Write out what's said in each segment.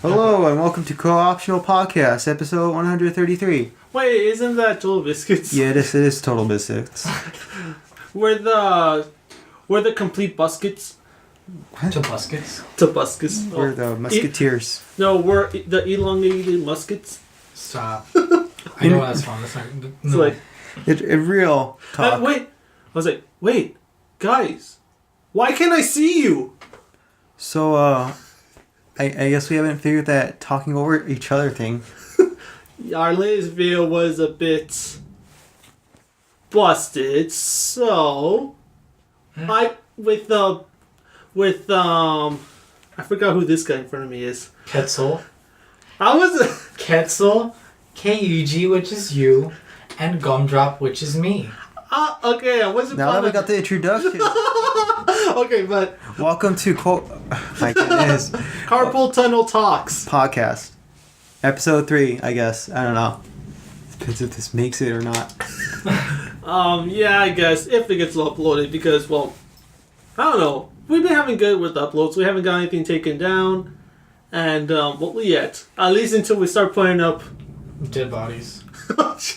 Hello and welcome to Co-Optional Podcast, episode 133. Wait, isn't that Total Biscuits? Yeah, it is Total Biscuits. We're the complete buskets. Tobuskets? Tobuskets. We're the Musketeers. We're the elongated muskets. Stop. I know that's wrong. That's not. No. It's like, In real talk. wait. I was like, wait, guys, why can't I see you? So, I guess we haven't figured that talking over each other thing. Our latest video was a bit busted, so I forgot who this guy in front of me is. Ketzel. I was Ketzel, K-U-G, which is you, and Gumdrop, which is me. okay. I wasn't. Now that we got the introduction. Okay, but Welcome to my goodness. Carpool Tunnel Talks. Podcast. Episode 3, I guess. I don't know. Depends if this makes it or not. Yeah, I guess if it gets uploaded, because well, I don't know. We've been having good with uploads. We haven't got anything taken down, and yet. At least until we start putting up Dead bodies.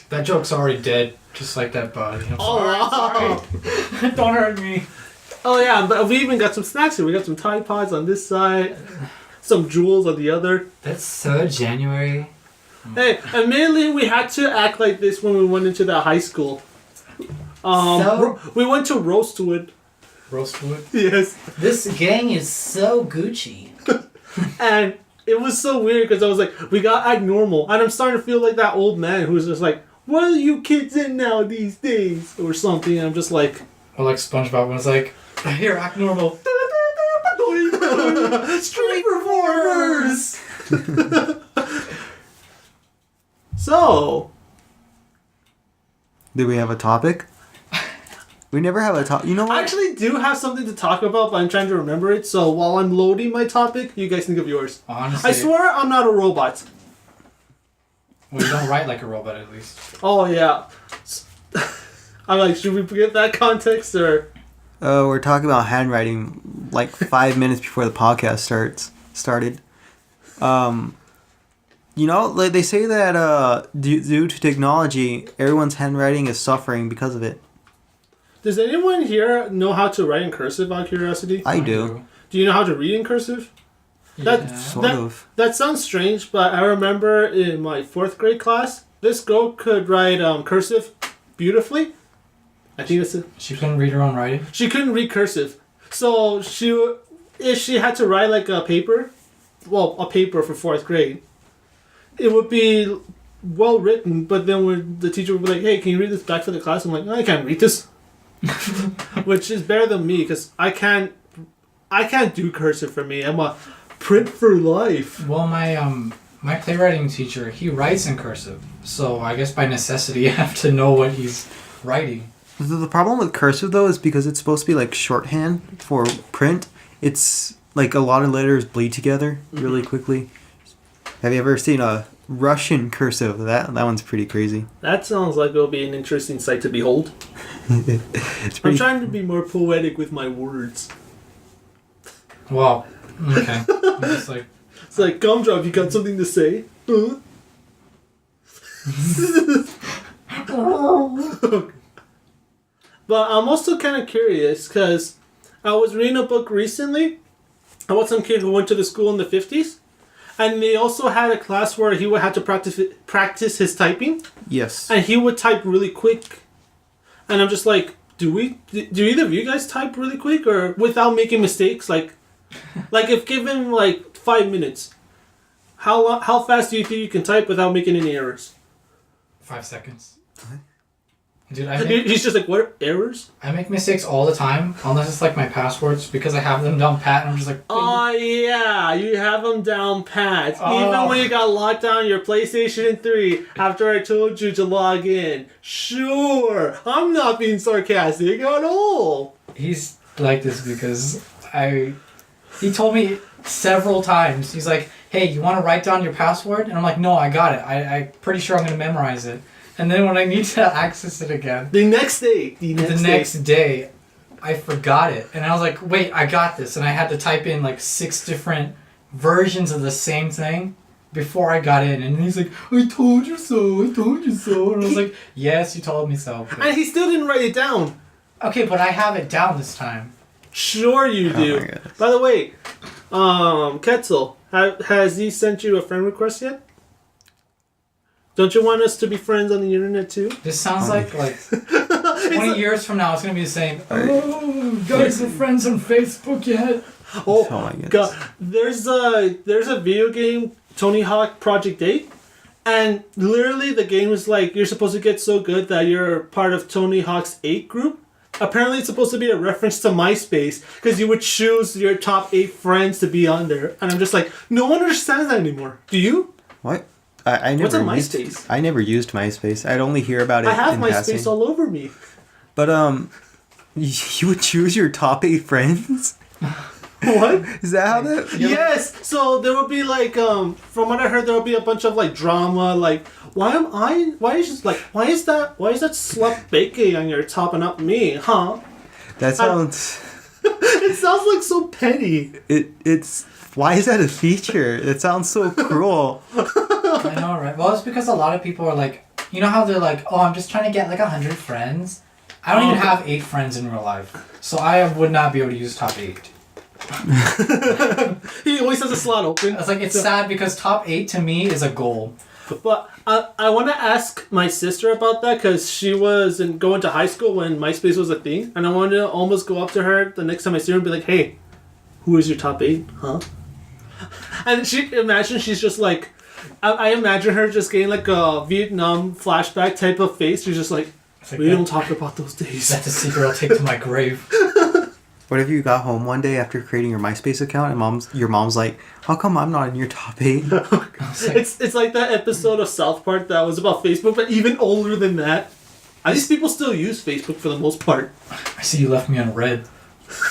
That joke's already dead, just like that body. I'm Oh, sorry. Don't hurt me. Oh yeah, but we even got some snacks here. We got some Tide Pods on this side, some Jewels on the other. That's so January. Hey, admittedly, we had to act like this when we went into that high school. We went to Roastwood. Roastwood? Yes. This gang is so Gucci. And it was so weird because I was like, we got act normal. And I'm starting to feel like that old man who's just like, what are you kids in now these days? Or something. And I'm just like... Or like SpongeBob when it's like, here, act normal. Street performers! So... Do we have a topic? We never have a topic. You know what? I actually do have something to talk about, but I'm trying to remember it. So while I'm loading my topic, you guys think of yours. Honestly. I swear I'm not a robot. Well, you don't write like a robot at least. Oh, yeah. I'm like, should we get that context or... We're talking about handwriting like 5 minutes before the podcast started. You know, like they say that due to technology, everyone's handwriting is suffering because of it. Does anyone here know how to write in cursive, out of curiosity? I do. Do you know how to read in cursive? Yeah. Sort of. That sounds strange, but I remember in my 4th grade class, this girl could write cursive beautifully. I think that's it. She couldn't read her own writing? She couldn't read cursive. So if she had to write like a paper for 4th grade, it would be well written, but then when the teacher would be like, hey, can you read this back for the class? I'm like, no, I can't read this. Which is better than me, because I can't do cursive for me. I'm a print for life. Well, my playwriting teacher, he writes in cursive. So I guess by necessity you have to know what he's writing. The problem with cursive, though, is because it's supposed to be like shorthand for print. It's like a lot of letters bleed together really quickly. Have you ever seen a Russian cursive? That one's pretty crazy. That sounds like it'll be an interesting sight to behold. I'm trying to be more poetic with my words. Wow. Okay. I'm just like... It's like, Gumdrop, you got something to say? Huh? But I'm also kind of curious, because I was reading a book recently about some kid who went to the school in the 50s. And they also had a class where he would have to practice his typing. Yes. And he would type really quick. And I'm just like, do either of you guys type really quick or without making mistakes? Like if given like 5 minutes, how fast do you think you can type without making any errors? 5 seconds. What? Dude, He's just like, what errors? I make mistakes all the time, unless it's like my passwords, because I have them down pat, and I'm just like... Oh, yeah, you have them down pat. Even when you got locked down your PlayStation 3 after I told you to log in. Sure, I'm not being sarcastic at all. He's like this because he told me several times, he's like, hey, you want to write down your password? And I'm like, no, I got it. I'm pretty sure I'm going to memorize it. And then when I need to access it again... The next day, I forgot it. And I was like, wait, I got this. And I had to type in like 6 different versions of the same thing before I got in, and he's like, I told you so, I told you so, and I was like, yes, you told me so. But... And he still didn't write it down. Okay, but I have it down this time. Sure you do. my goodness. By the way, Ketzel, has he sent you a friend request yet? Don't you want us to be friends on the internet too? This sounds like 20 years from now, it's going to be the same. Oh, guys are friends on Facebook yet? Oh my goodness. God. There's a video game, Tony Hawk Project 8, and literally the game is like, you're supposed to get so good that you're part of Tony Hawk's 8 group. Apparently it's supposed to be a reference to MySpace, because you would choose your top 8 friends to be on there. And I'm just like, no one understands that anymore. Do you? What? I never What's a used, MySpace? I never used MySpace. I'd only hear about it I have in MySpace passing. all over me. But you would choose your top 8 friends? What? Is that how that? Yes. So there would be like, from what I heard, there would be a bunch of like drama. Like, why is that slut Becky on your top and not me, huh? That sounds. It sounds like so petty. It's. Why is that a feature? It sounds so cruel. I know, right? Well, it's because a lot of people are like, you know how they're like, oh, I'm just trying to get like 100 friends. I don't even have 8 friends in real life, so I would not be able to use top 8. He always has a slot open. It's like, it's sad because top 8 to me is a goal. But I want to ask my sister about that, because she was going to high school when MySpace was a thing, and I wanted to almost go up to her the next time I see her and be like, hey, who is your top 8, huh? And she's just like, I imagine her just getting like a Vietnam flashback type of face. She's just like, we don't talk about those days. That's a secret I'll take to my grave. What if you got home one day after creating your MySpace account and your mom's like, how come I'm not in your top 8? It's like that episode of South Park that was about Facebook, but even older than that. These people still use Facebook for the most part. I see you left me on red.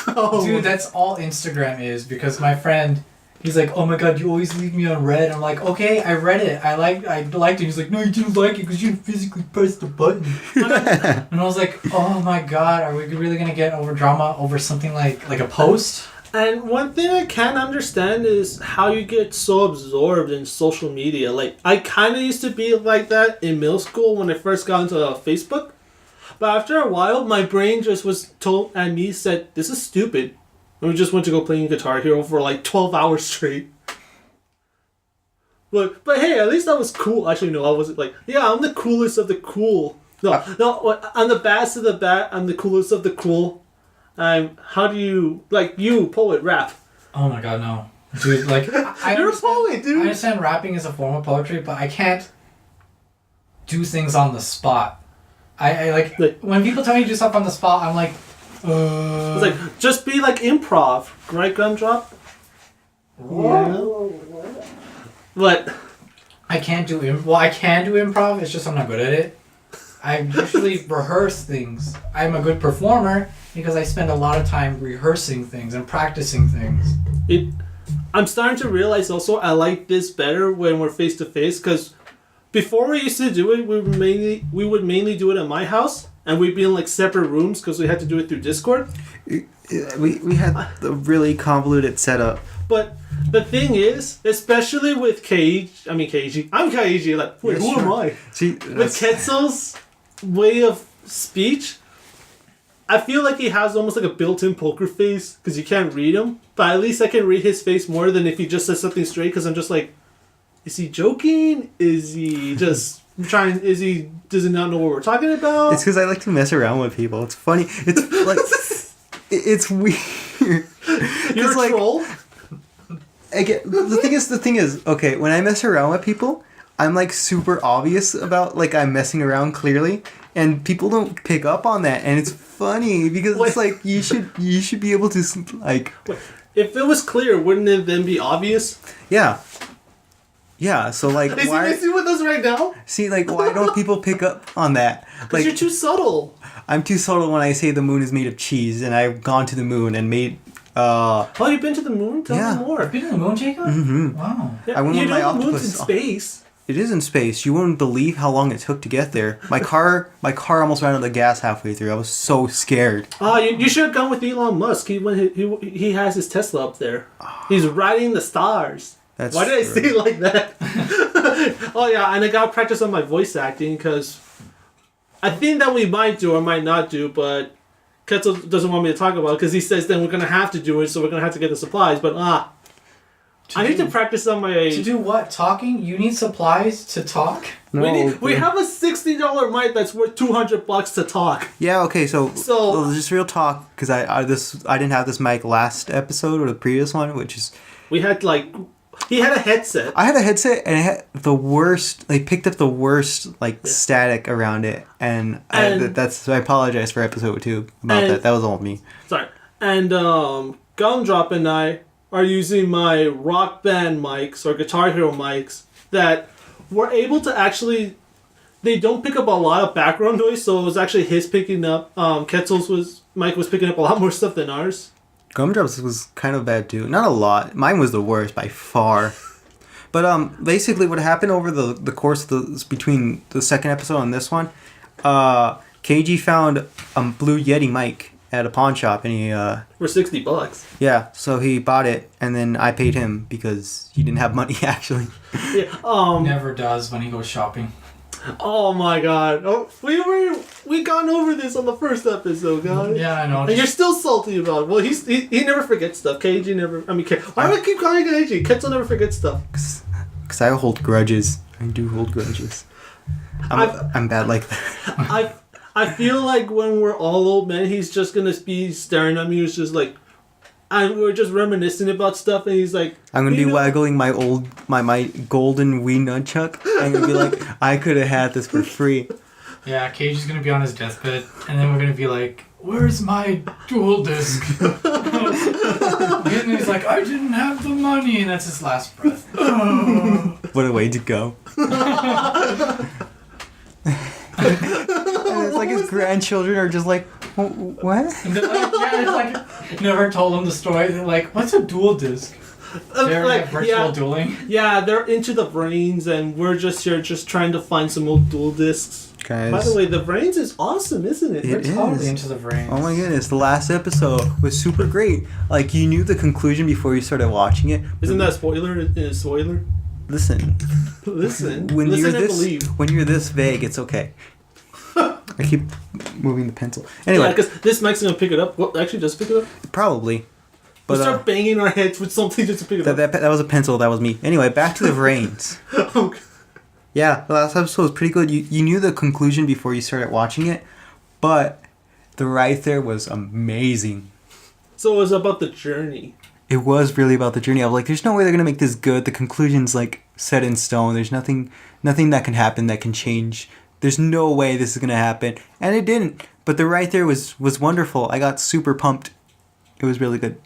Oh. Dude, that's all Instagram is, because my friend, he's like, oh my god, you always leave me on red. I'm like, okay, I read it. I liked it. He's like, no, you didn't like it because you didn't physically press the button. And I was like, oh my god, are we really going to get over drama over something like a post? And one thing I can't understand is how you get so absorbed in social media. Like, I kind of used to be like that in middle school when I first got into Facebook. But after a while, my brain just was told at me, said, this is stupid. And we just went to go playing Guitar Hero for like 12 hours straight. But hey, at least that was cool. Actually, no, I wasn't like, yeah, I'm the coolest of the cool. No, I'm the baddest of the bad. I'm the coolest of the cool. How do you, like, you, poet, rap? Oh my god, no. Dude, like, You're a poet, dude. I understand rapping is a form of poetry, but I can't do things on the spot. I like, when people tell me to do stuff on the spot, I'm like, It's like, just be like improv, right, Gumdrop? Yeah. But I can't do I can do improv, it's just I'm not good at it. I usually rehearse things. I'm a good performer because I spend a lot of time rehearsing things and practicing things. I'm starting to realize also I like this better when we're face to face, because before we used to do it, we would mainly do it at my house, and we'd be in like separate rooms because we had to do it through Discord. We had a really convoluted setup. But the thing is, especially with Keiji, I'm Keiji, like, wait, who am I? See, With Ketzel's way of speech, I feel like he has almost like a built-in poker face because you can't read him. But at least I can read his face more than if he just says something straight, because I'm just like, is he joking? Is he just trying? Does he not know what we're talking about? It's because I like to mess around with people. It's funny. It's like, it's weird. You're a like, troll? The thing is, okay, when I mess around with people, I'm like super obvious about like I'm messing around clearly, and people don't pick up on that, and it's funny because it's like you should be able to like. Wait, if it was clear, wouldn't it then be obvious? Yeah. Yeah. So like, Is he messing with us right now? See, like, why don't people pick up on that? Because you're too subtle. I'm too subtle when I say the moon is made of cheese, and I've gone to the moon and made. Oh, you've been to the moon? Tell me more. You've been to the moon, Jacob? Mm-hmm. Wow. I went you with know my the moon's in octopus. space. It is in space. You wouldn't believe how long it took to get there. My car almost ran out of gas halfway through. I was so scared. Oh, you should have gone with Elon Musk. He has his Tesla up there. He's riding the stars. That's Why did I true. say it like that? Oh yeah, and I gotta practice on my voice acting because I think that we might do or might not do, but Ketzel doesn't want me to talk about it because he says then we're gonna have to do it, so we're gonna have to get the supplies. But I need to practice on my. To do what? Talking? You need supplies to talk? No, we have a $60 mic that's worth $200 to talk. Yeah. Okay. So So- just real talk, because I didn't have this mic last episode or the previous one, which is We had he had a headset. I had a headset and it had the worst. They picked up the worst static around it, and I apologize for episode 2 about that. That was all me. Sorry. And Gumdrop and I are using my Rock Band mics or Guitar Hero mics that were able to actually. They don't pick up a lot of background noise, so it was actually his picking up. Ketzel's mic was picking up a lot more stuff than ours. Gumdrops was kind of bad too. Not a lot. Mine was the worst by far. But basically what happened over the course of between the second episode and this one, KG found a Blue Yeti mic at a pawn shop, and he For $60. yeah, so he bought it, and then I paid him because he didn't have money actually. Yeah. Never does when he goes shopping. Oh my God. Oh, we gone over this on the first episode, guys. Yeah, I know. And you're still salty about it. Well, he never forgets stuff. KG never. I mean, why do I keep calling KG? Ketzel never forgets stuff. Because I hold grudges. I do hold grudges. I'm bad like that. I feel like when we're all old men, he's just gonna be staring at me. He's just like, and we're just reminiscing about stuff, and he's like, I'm gonna be you know- waggling my golden Wii nunchuck. I'm gonna be like, I could have had this for free. Yeah, Cage is gonna be on his deathbed, and then we're gonna be like, "Where's my dual disc?" And he's like, "I didn't have the money," and that's his last breath. What a way to go. And it's like his grandchildren are just like, what? And they're like, yeah, it's like never told him the story. They're like, "What's a dual disc?" They're like virtual dueling. Yeah, they're into the brains, and we're just here just trying to find some old dual discs. Guys. By the way, the brains is awesome, isn't it? It We're totally is. into the brains. Oh my goodness, the last episode was super great. Like, you knew the conclusion before you started watching it. Isn't that a spoiler? A spoiler? Listen. Listen. When Listen you're and this believe. when you're this vague, it's okay. I keep moving the pencil. Anyway, Yeah, because this mic's gonna pick it up. Well, actually, does pick it up. probably. We'll But start banging our heads with something just to pick it up. that was a pencil, that was me. Anyway, back to the brains. Okay. Yeah, the last episode was pretty good. You knew the conclusion before you started watching it, but the ride there was amazing. So it was about the journey. It was really about the journey. I was like, there's no way they're gonna make this good. The conclusion's like set in stone. There's nothing that can happen that can change. There's no way this is gonna happen, and it didn't. But the ride there was wonderful. I got super pumped. It was really good.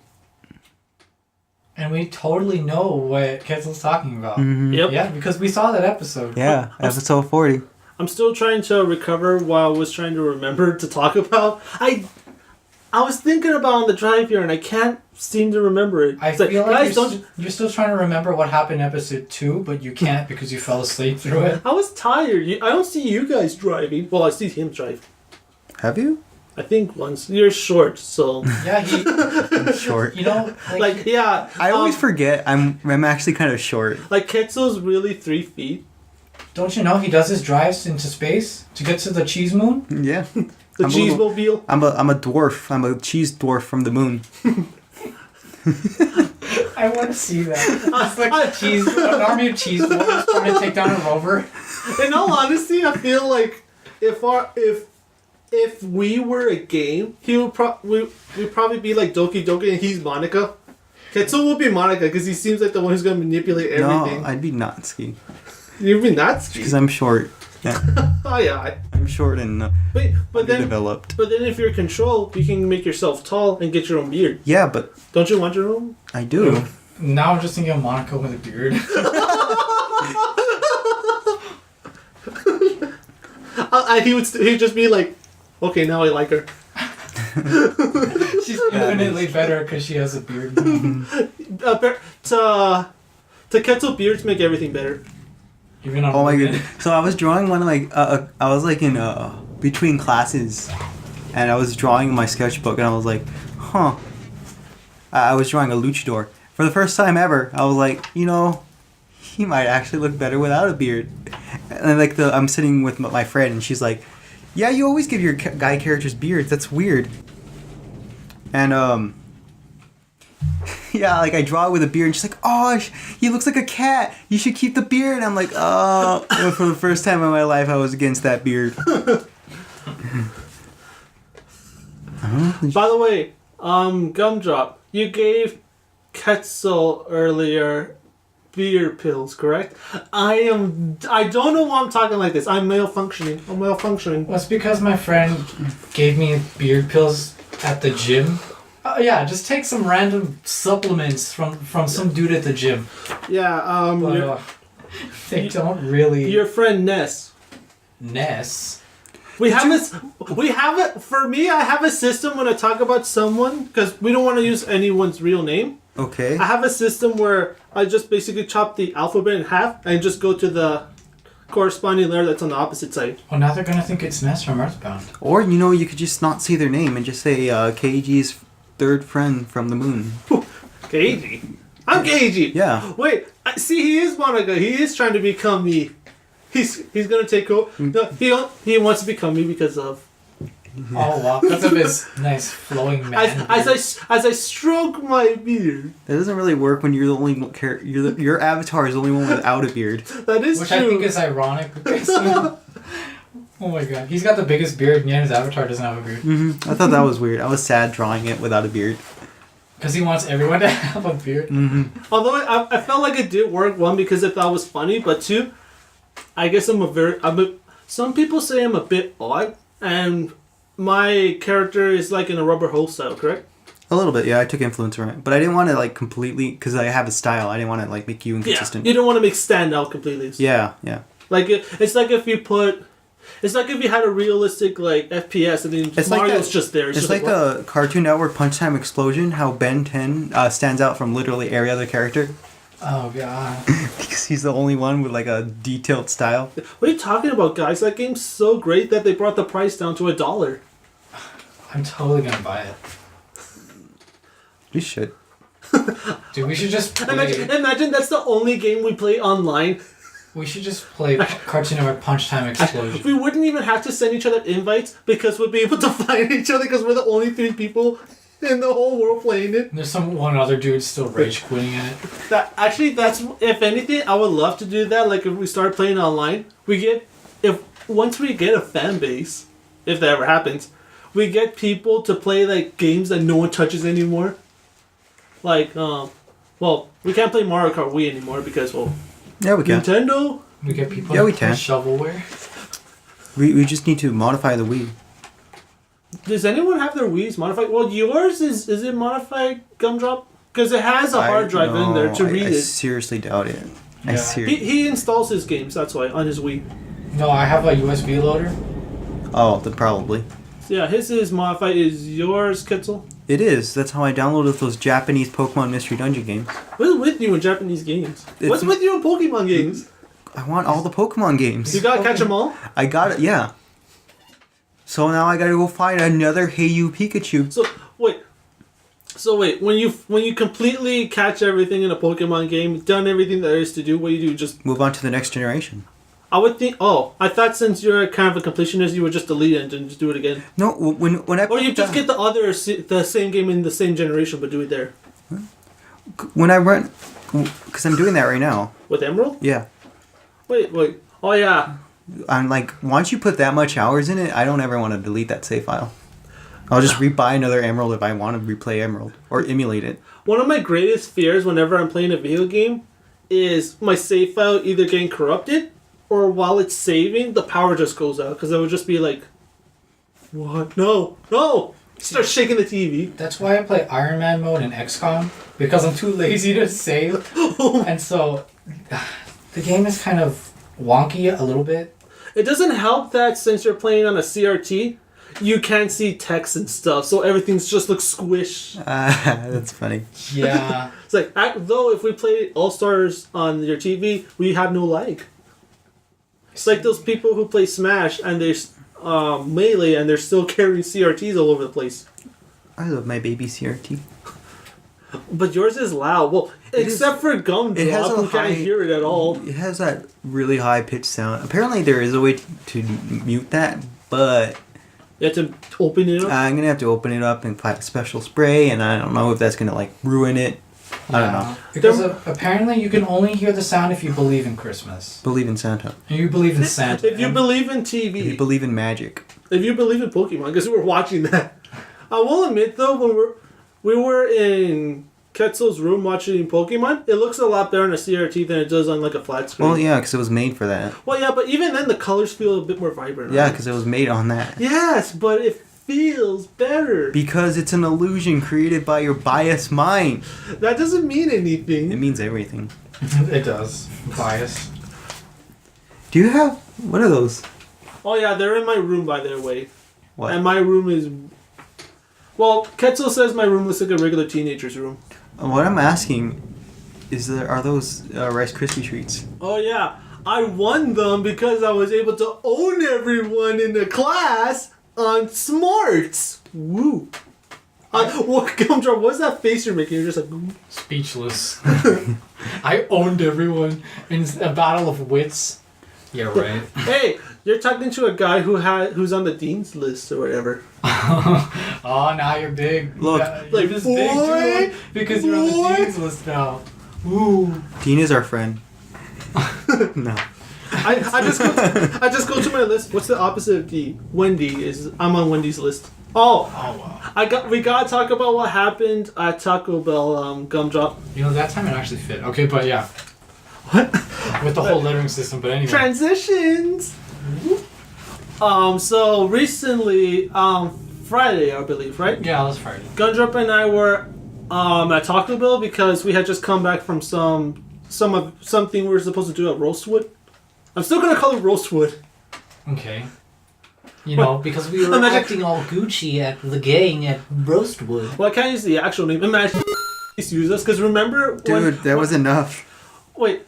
And we totally know what Ketzel's talking about. Yep. Yeah, because we saw that episode. Yeah, episode 40. I'm still trying to recover while I was trying to remember to talk about. I was thinking about on the drive here, and I can't seem to remember it. I It's feel like guys, you're still trying to remember what happened in episode 2, but you can't because you fell asleep through it. I was tired. I don't see you guys driving. Well, I see him drive. Have you? I think once. You're short, so Yeah, I'm short. you know, like yeah. I always forget. I'm actually kind of short. like Ketzel's really 3 feet. don't you know he does his drives into space to get to the cheese moon? Yeah. The I'm a cheese little- mobile. I'm a dwarf. I'm a cheese dwarf from the moon. I want to see that. It's like an army of cheese dwarves trying to take down a rover. In all honesty, I feel like if we were a game, he would we'd probably be like Doki Doki and he's Monica. Ketzel would be Monica because he seems like the one who's gonna manipulate everything. No, I'd be Natsuki. You'd be nuts. Because I'm short. Yeah. Oh yeah. I'm short and But then underdeveloped. But then if you're control, you can make yourself tall and get your own beard. Yeah, but Don't you want your own? I do. Now I'm just thinking of Monica with a beard. He'd just be like, okay, now I like her. She's infinitely better because she has a beard. To Ketzel, beards make everything better. Even on Oh my weekend? goodness. So I was drawing one like I was like in between classes, and I was drawing in my sketchbook, and I was like, huh. I was drawing a luchador for the first time ever. I was like, he might actually look better without a beard. And like I'm sitting with my friend, and she's like, yeah, you always give your guy characters beards. That's weird. And yeah, like I draw it with a beard, and she's like, "Oh, he looks like a cat. You should keep the beard." And I'm like, "Oh." And for the first time in my life, I was against that beard. By the way, Gumdrop, you gave Quetzal earlier beer pills, correct? I don't know why I'm talking like this. I'm malfunctioning. Well, it's because my friend gave me beard pills at the gym. Yeah, just take some random supplements from some dude at the gym. Yeah, But, they don't really. your friend Ness. Ness. We have it. For me, I have a system when I talk about someone, because we don't want to use anyone's real name. Okay. I have a system where I just basically chop the alphabet in half and just go to the corresponding letter that's on the opposite side. Well, now they're gonna think it's Ness from Earthbound. Or you could just not say their name and just say KG's third friend from the moon. KG. I'm KG. Yeah. Wait, see, he is Monica. He is trying to become me. He's gonna take over. No, he wants to become me because of. Oh wow, because of his nice flowing man. As I stroke my beard. That doesn't really work when you're the only your avatar is the only one without a beard. That is Which true. I think is ironic because oh my god, he's got the biggest beard and yet his avatar doesn't have a beard. Mm-hmm. I thought that was weird. I was sad drawing it without a beard. Because he wants everyone to have a beard. Mm-hmm. Although I felt like it did work, one, because I thought it was funny, but two, I guess some people say I'm a bit odd, and my character is like in a rubber hole style, correct? A little bit, yeah. I took influence from it, but I didn't want to like completely because I have a style. I didn't want to like make you inconsistent. Yeah, you don't want to make stand out completely. Yeah. Like it's like if you had a realistic like FPS and then It's Mario's just there. It's just like what? the Cartoon Network Punch Time Explosion. How Ben 10 stands out from literally every other character Oh god. because he's the only one with like a detailed style. What are you talking about, guys? That game's so great that they brought the price down to $1. I'm totally gonna buy it. You should. Dude, we should just play. Imagine that's the only game we play online. We should just play Cartoon Network Punch Time Explosion. We wouldn't even have to send each other invites because we'd be able to find each other because we're the only 3 people in the whole world playing it. There's one other dude still rage quitting in it. That's if anything, I would love to do that. Like if we start playing online, once we get a fan base, if that ever happens, we get people to play like games that no one touches anymore. Like we can't play Mario Kart Wii anymore because Yeah, we can. Nintendo. We get people Yeah, we to can. play shovelware. We just need to modify the Wii. Does anyone have their Wii's modified? Well, yours is it modified, Gumdrop? Because it has a hard drive in there to read I it. seriously doubt it. I Yeah. seriously. He installs his games, that's why, on his Wii. No, I have a USB loader. Oh, then probably. So yeah, his is modified. Is yours, Kitzel? It is. That's how I downloaded those Japanese Pokemon Mystery Dungeon games. What's with you in Japanese games? What's with you in Pokemon games? I want all the Pokemon games. You gotta catch them all? I got it, yeah. So now I gotta go find another Hey You Pikachu. So wait, when you completely catch everything in a Pokemon game, done everything there is to do, what do you do? Just Move on to the next generation. I would think. Oh, I thought since you're kind of a completionist, you would just delete it and just do it again. No, when I Or you put just the- get the same game in the same generation, but do it there when I run, because I'm doing that right now. with Emerald. Yeah, Wait. Oh yeah. I'm like, once you put that much hours in it, I don't ever want to delete that save file. I'll just rebuy another Emerald if I want to replay Emerald or emulate it. One of my greatest fears whenever I'm playing a video game is my save file either getting corrupted or while it's saving, the power just goes out. Because I would just be like, what? No! Start shaking the TV. That's why I play Iron Man mode in XCOM, because I'm too lazy to save. And so the game is kind of wonky a little bit. It doesn't help that since you're playing on a CRT, you can't see text and stuff, so everything's just looks squished. That's funny. Yeah. It's like, though if we play All-Stars on your TV, we have no lag. It's like those people who play Smash and they're Melee and they're still carrying CRTs all over the place. I love my baby CRT. But yours is loud. Well, except for Gumdrop, who can't hear it at all. It has that really high pitched sound. Apparently, there is a way to mute that, but You have to open it up? I'm gonna have to open it up and apply a special spray, and I don't know if that's gonna like ruin it. I don't know. Because apparently you can only hear the sound if you believe in Christmas. Believe in Santa. And you believe in Santa. If you believe in TV. If you believe in magic. If you believe in Pokemon, because we were watching that. I will admit though, when we were in Ketzel's room watching Pokemon, it looks a lot better on a CRT than it does on like a flat screen. Well, yeah, because it was made for that. Well, yeah, but even then the colors feel a bit more vibrant. Yeah, because it was made on that. Yes, but it feels better. Because it's an illusion created by your biased mind. That doesn't mean anything. It means everything. It does. Bias. Do you have... What are those? Oh yeah, they're in my room by the way. What? And my room is... Well, Ketzel says my room looks like a regular teenager's room. What I'm asking is are those Rice Krispie treats? Oh yeah, I won them because I was able to own everyone in the class on smarts. Woo. What, Gumdrop, what's that face you're making? You're just like... Speechless. I owned everyone in a battle of wits. Yeah, right. Hey, you're talking to a guy who's on the dean's list or whatever. Oh, now you're big. Look. You're just big too, because you're on the dean's list now. Ooh. Dean is our friend. No. I just go to my list. What's the opposite of D? Wendy I'm on Wendy's list. Oh wow. We gotta talk about what happened at Taco Bell Gumdrop. You know, that time it actually fit. Okay, but yeah. What? With the whole lettering system, but anyway. Transitions. So recently, Friday, I believe, right? Yeah, it was Friday. Gumdrop and I were at Taco Bell because we had just come back from something we were supposed to do at Roastwood. I'm still gonna call it Roastwood. Okay. You know, because we were acting all Gucci at the gang at Roastwood. Well, I can't use the actual name. Imagine use us because remember, dude, that was enough. Wait.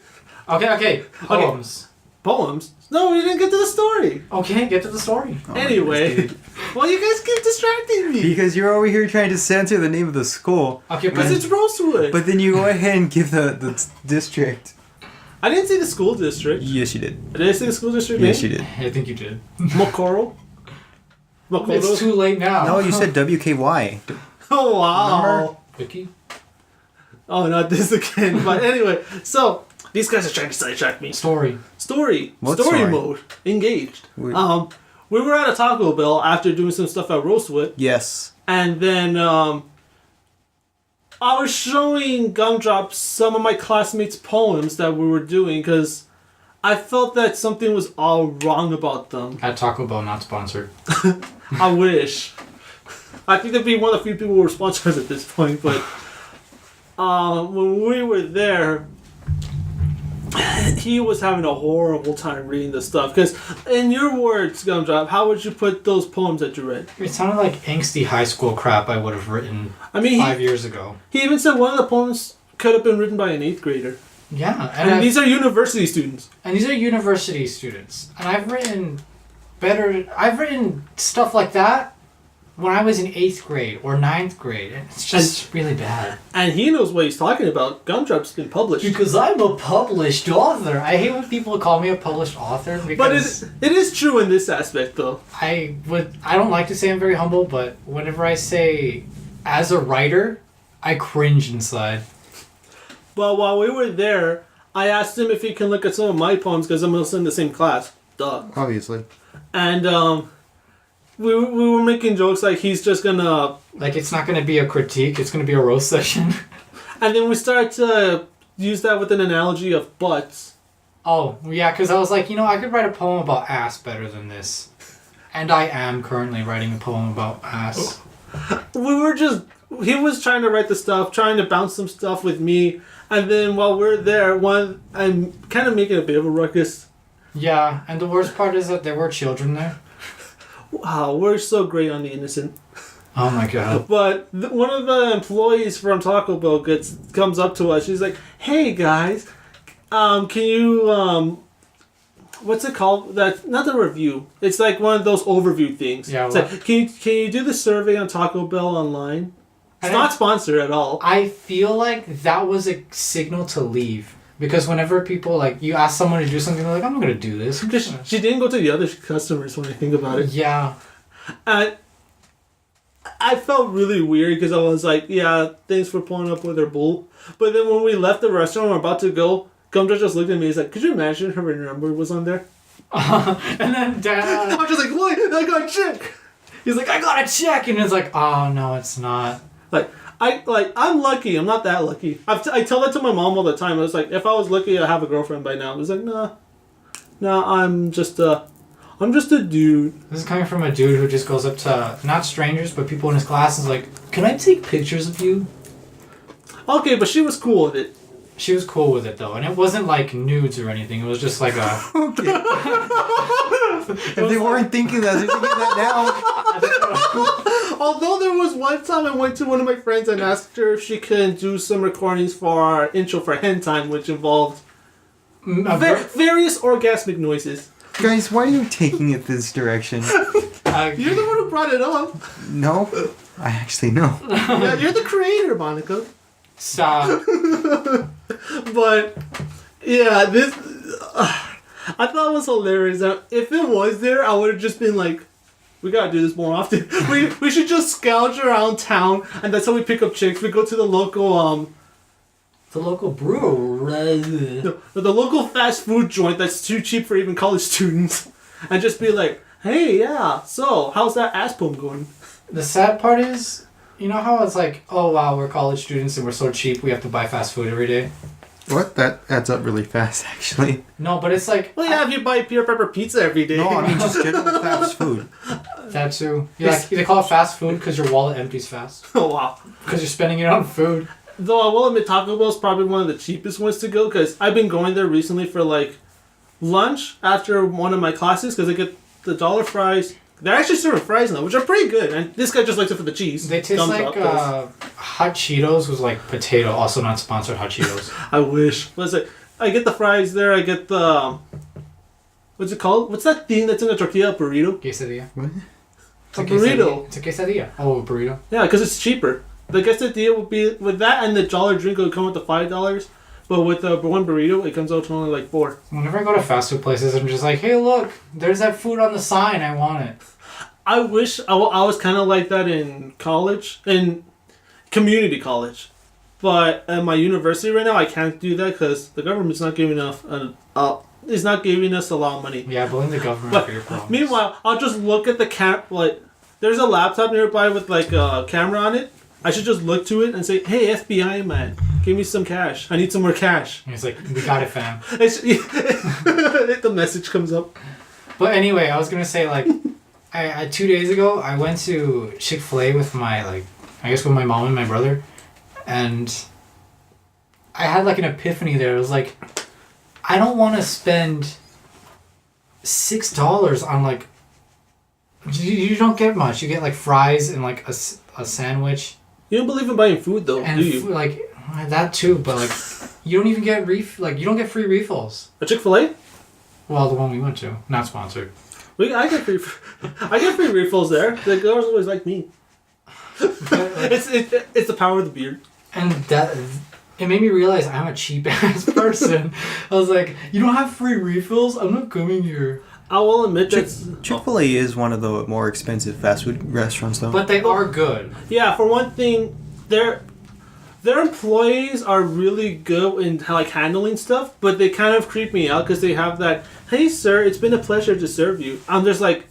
Okay. Poems. Poems? No, we didn't get to the story. Okay, get to the story. Oh, anyway, well, you guys keep distracting me. Because you're over here trying to censor the name of the school. Okay, because it's Rosewood. But then you go ahead and give the district. I didn't say the school district. Yes, you did. Did I say the school district Yes, name? you did. I think you did. Mokoro? It's too late now. No, you said WKY. Oh, wow. Remember? Vicky? Oh, not this again. But anyway, so... These guys are trying to sidetrack me. Story. What story story? mode. Engaged. We were at a Taco Bell after doing some stuff at Roastwood. Yes. And then I was showing Gumdrop some of my classmates' poems that we were doing because I felt that something was all wrong about them. At Taco Bell, not sponsored. I wish. I think that'd be one of the few people who were sponsors at this point, but when we were there, he was having a horrible time reading the stuff. Because, in your words, Gumdrop, how would you put those poems that you read? It sounded like angsty high school crap I would have written 5 years ago. He even said one of the poems could have been written by an 8th grader. Yeah. And these are university students. And I've written stuff like that when I was in 8th grade or 9th grade. And it's just really bad. And he knows what he's talking about. Gumdrop's been published. Because I'm a published author. I hate when people call me a published author. Because but it is true in this aspect, though. I don't like to say I'm very humble, but whenever I say as a writer, I cringe inside. Well, while we were there, I asked him if he can look at some of my poems because I'm also in the same class. Duh. Obviously. And we were making jokes like he's just gonna... Like it's not gonna be a critique, it's gonna be a roast session. And then we started to use that with an analogy of butts. Oh, yeah, because I was like, I could write a poem about ass better than this. And I am currently writing a poem about ass. He was trying to write the stuff, trying to bounce some stuff with me. And then while we're there, I'm kind of making a bit of a ruckus. Yeah, and the worst part is that there were children there. Wow, we're so great on the innocent. Oh my god. But one of the employees from Taco Bell comes up to us. She's like, "Hey guys, can you what's it called? That not the review. It's like one of those overview things. Yeah, It's what? like, can you do the survey on Taco Bell online? It's And not sponsored at all. I feel like that was a signal to leave. Because whenever people, like, you ask someone to do something, they're like, I'm not going to do this. She didn't go to the other customers when I think about it. Yeah. And I felt really weird because I was like, yeah, thanks for pulling up with her bull. But then when we left the restaurant, we're about to go, Gumdra just looked at me. He's like, could you imagine her number was on there? And then Dad... I'm just like, what? I got a check. He's like, I got a check! And it's like, oh, no, it's not. I'm lucky. I'm not that lucky. I tell that to my mom all the time. I was like, if I was lucky, I'd have a girlfriend by now. I was like, nah, I'm just a dude. This is coming from a dude who just goes up to, not strangers, but people in his class and is like, can I take pictures of you? Okay, but she was cool with it. She was cool with it, though. And it wasn't like nudes or anything. It was just like a... Okay. If they weren't thinking that, they're thinking that now. Although there was one time I went to one of my friends and asked her if she could do some recordings for our intro for Hen Time, which involved various orgasmic noises. Guys, why are you taking it this direction? You're the one who brought it up. No, I actually know. Yeah, you're the creator, Monica. Stop. But yeah, this I thought it was hilarious. If it was there, I would have just been like, we gotta do this more often. we should just scourge around town, and that's how we pick up chicks. We go to the local The local brewery. the local fast food joint that's too cheap for even college students, and just be like, hey, yeah, so how's that ass pump going? The sad part is, you know how it's like, oh wow, we're college students and we're so cheap we have to buy fast food every day? What? That adds up really fast, actually. No, but it's like... Well, yeah, if you buy peanut pepper pizza every day. No, I mean just general fast food. That too. Yeah, like, they call it fast food because your wallet empties fast. Oh, wow. Because you're spending it on food. Though I will admit Taco Bell is probably one of the cheapest ones to go, because I've been going there recently for like lunch after one of my classes, because I get the dollar fries. They're actually serving fries now, which are pretty good, and this guy just likes it for the cheese. They taste Thumbs like up, Hot Cheetos was like potato, also not sponsored Hot Cheetos. I wish. What's it? I get the fries there. I get the what's it called? What's that thing that's in a tortilla? Burrito? Quesadilla. What? A burrito. It's a quesadilla. Oh, a burrito. Yeah, because it's cheaper. The quesadilla would be with that, and the dollar drink would come with the $5. But with the one burrito, it comes out to only like $4. Whenever I go to fast food places, I'm just like, hey, look, there's that food on the sign. I want it. I wish I was kind of like that in college, in community college. But at my university right now, I can't do that because the government's not giving enough. It's not giving us a lot of money. Yeah, blame the government But for your problems. meanwhile, I'll just look at the like, there's a laptop nearby with like a camera on it. I should just look to it and say, "Hey, FBI man, give me some cash. I need some more cash." And he's like, we got it, fam. The message comes up. But anyway, I was gonna say like, I 2 days ago I went to Chick-fil-A with my with my mom and my brother, and I had like an epiphany there. It was like, I don't want to spend $6 on like. You don't get much. You get like fries and like a sandwich. You don't believe in buying food though, And do you? like that too, but like you don't even get you don't get free refills. A Chick-fil-A? Well, the one we went to, not sponsored. I get free refills there. The girls always like me. It's the power of the beard. And that it made me realize I'm a cheap ass person. I was like, you don't have free refills? I'm not coming here. I will admit that. Chick-fil-A is one of the more expensive fast food restaurants, though. But they are good. Yeah, for one thing, their employees are really good in like handling stuff, but they kind of creep me out because they have that, "Hey sir, it's been a pleasure to serve you." I'm just like,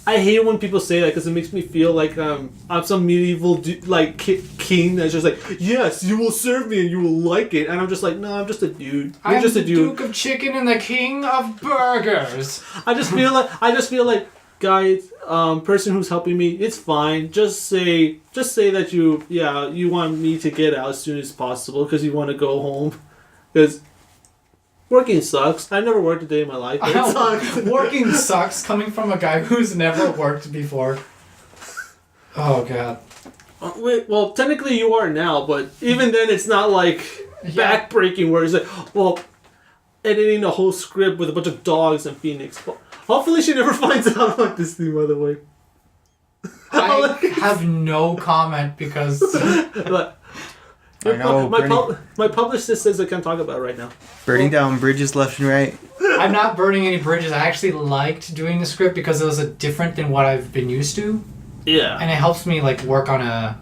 I hate when people say that because it makes me feel like I'm some medieval king that's just like, "Yes, you will serve me and you will like it," and I'm just like, no, I'm just a dude. I'm just a the dude. Duke of Chicken and the King of Burgers. I just feel like, guys, person who's helping me, it's fine. Just say that you want me to get out as soon as possible because you want to go home, because working sucks. I've never worked a day in my life. But it sucks. Working sucks coming from a guy who's never worked before. Oh god. Wait, well, technically you are now, but even then it's not like Yeah. backbreaking where it's like, well, editing a whole script with a bunch of dogs in Phoenix. Hopefully she never finds out about this thing, by the way. I have no comment because But I know, my publicist says I can't talk about it right now. burning down bridges left and right. I'm not burning any bridges. I actually liked doing the script because it was different than what I've been used to, Yeah. and it helps me like work on a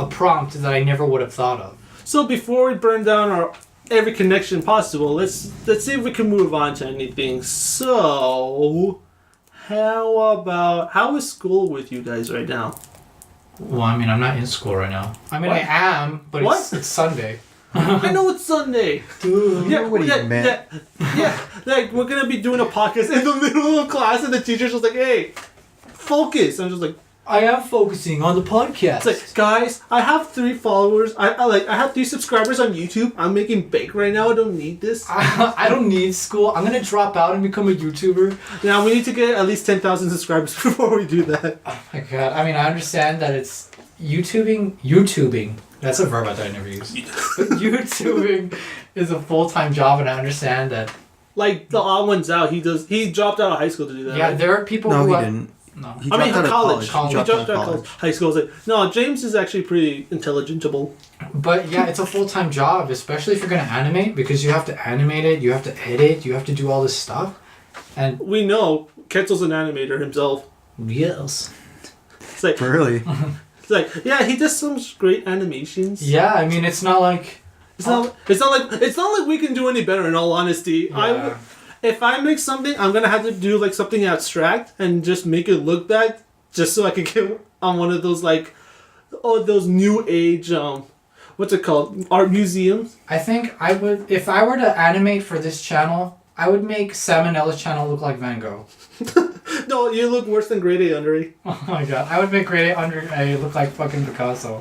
prompt that I never would have thought of. So before we burn down our every connection possible, let's see if we can move on to anything. So, how is school with you guys right now? Well, I mean, I'm not in school right now. I mean, What? I am, but What? it's Sunday. I know it's Sunday. Yeah, what do you meant? Yeah, like we're gonna be doing a podcast in the middle of class, and the teacher's just like, "Hey, focus." I'm just like, I am focusing on the podcast. it's like, guys, I have 3 followers. I have 3 subscribers on YouTube. I'm making bank right now. I don't need this. I don't need school. I'm gonna drop out and become a YouTuber. Now we need to get at least 10,000 subscribers before we do that. Oh my god. I mean, I understand that it's YouTubing. That's a verb I thought I never used. But YouTubing is a full-time job, and I understand that. Like the odd ones out, he dropped out of high school to do that. Yeah, right? there are people No, who he didn't. No. He I mean, dropped out of college. college. He dropped out of college. High school. Like, no, James is actually pretty intelligible. But yeah, it's a full-time job, especially if you're gonna animate, because you have to animate it, you have to edit, you have to do all this stuff. And We know Ketzel's an animator himself. yes. It's like, Really? it's like, yeah, he does some great animations. Yeah, I mean, it's not like It's not like we can do any better. In all honesty, Yeah. If I make something, I'm gonna have to do like something abstract and just make it look bad, just so I can get on one of those like, those new age what's it called, art museums. I think I would, if I were to animate for this channel, I would make Salmonella's channel look like Van Gogh. No, you look worse than Grade A Under A. Oh my god, I would make Grade A Under A look like fucking Picasso.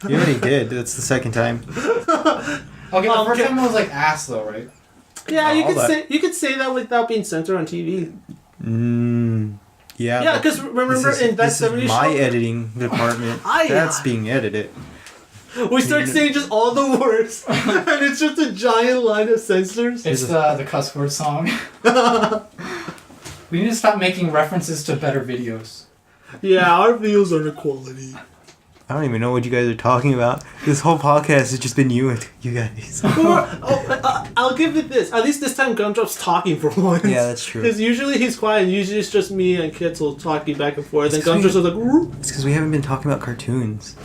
You already did. That's the second time. Okay, the first time it was like ass though, right? Yeah, you All could say that without being censored on TV. Yeah. Yeah, but because remember in that this is 70s my show, editing department. I- That's being edited. we start saying just all the words, and it's just a giant line of censors. It's the cuss word song. We need to stop making references to better videos. Yeah, our videos are quality. I don't even know what you guys are talking about. This whole podcast has just been you and you guys. I'll give it this. At least this time Gumdrop's talking for once. Yeah, that's true. Because usually he's quiet, and usually it's just me and Kitzel talking back and forth. And It's 'cause Gumdrop's like, "Whoop." It's because we haven't been talking about cartoons.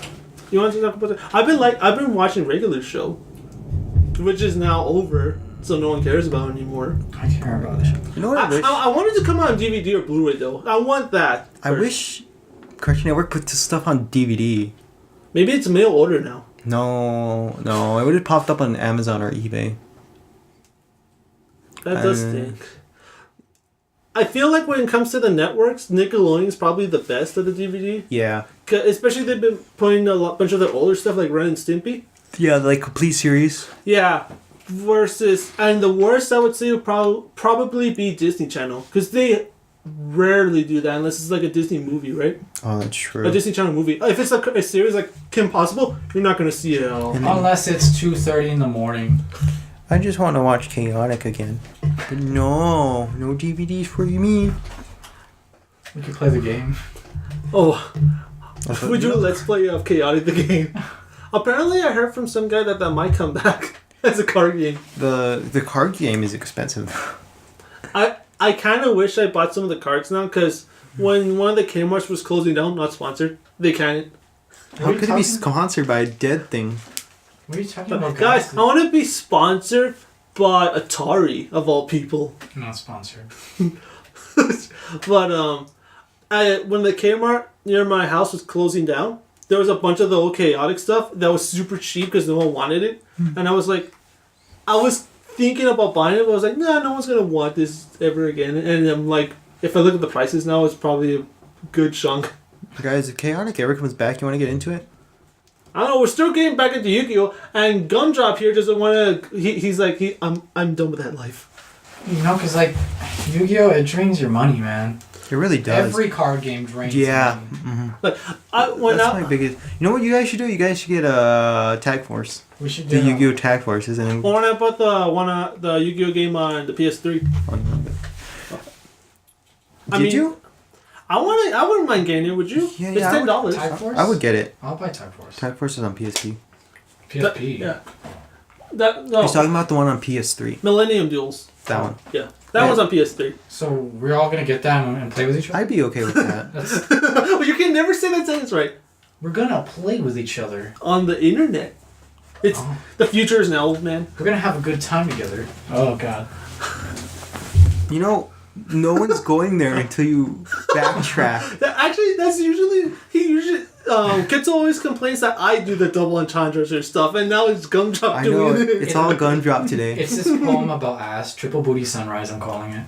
You want to talk about it? I've been watching regular show, which is now over, so no one cares about it anymore. I care about it. You know what I wish? I wanted to come out on DVD or Blu-ray though. I want that. I wish Cartoon Network put this stuff on DVD. Maybe it's mail order now. No, it would have popped up on Amazon or eBay. That does stink. I feel like when it comes to the networks, Nickelodeon's probably the best at the DVD. Yeah. Especially they've been putting a bunch of their older stuff like Ren and Stimpy. Yeah, like complete series. Yeah. Versus, and the worst I would say would probably be Disney Channel. Because they rarely do that unless it's like a Disney movie, right? Oh, that's true. A Disney Channel movie. If it's a series like Kim Possible, you're not going to see it at all. Unless it's 2:30 in the morning. I just want to watch Chaotic again. But no DVDs for me. We could play the game. Oh, we do a Let's Play of Chaotic the game. Apparently I heard from some guy that might come back as a card game. The card game is expensive. I kind of wish I bought some of the cards now, because when one of the Kmarts was closing down, not sponsored, they can't. How could it be sponsored by a dead thing? What are you talking about, Guys, I want to be sponsored by Atari, of all people. Not sponsored. But when the Kmart near my house was closing down, there was a bunch of the old Chaotic stuff that was super cheap because no one wanted it. And I was thinking about buying it, but I was like, nah, no one's going to want this ever again. And I'm like, if I look at the prices now, it's probably a good chunk. Guys, if Chaotic ever comes back, you want to get into it? I don't know, we're still getting back into Yu-Gi-Oh! And Gumdrop here doesn't want to... He's like, I'm done with that life. You know, because like Yu-Gi-Oh! It drains your money, man. It really does. Every card game drains. Yeah. Money. When That's my biggest. You know what you guys should do? You guys should get a Tag Force. We should The do Yu-Gi-Oh! Tag Force, isn't it? when I bought the Yu-Gi-Oh game on the PS3. Did you? I wouldn't mind getting it. Would you? Yeah, it's yeah, $10. Tag Force? I would get it. I'll buy Tag Force. Tag Force is on PSP. PSP. Yeah. No. He's talking about the one on PS3. Millennium Duels. That one. Yeah. That one's on PS3. So we're all gonna get that and play with each other. I'd be okay with that. Well, you can never say that sentence right. We're gonna play with each other. On the internet. It's the future is now, man. We're gonna have a good time together. Oh god. You know, no one's going there until you backtrack. That's usually Kids always complains that I do the double entendres or stuff, and now it's Gumdrop I know, doing it. it's all Gumdrop today. It's this poem about ass, Triple Booty Sunrise, I'm calling it.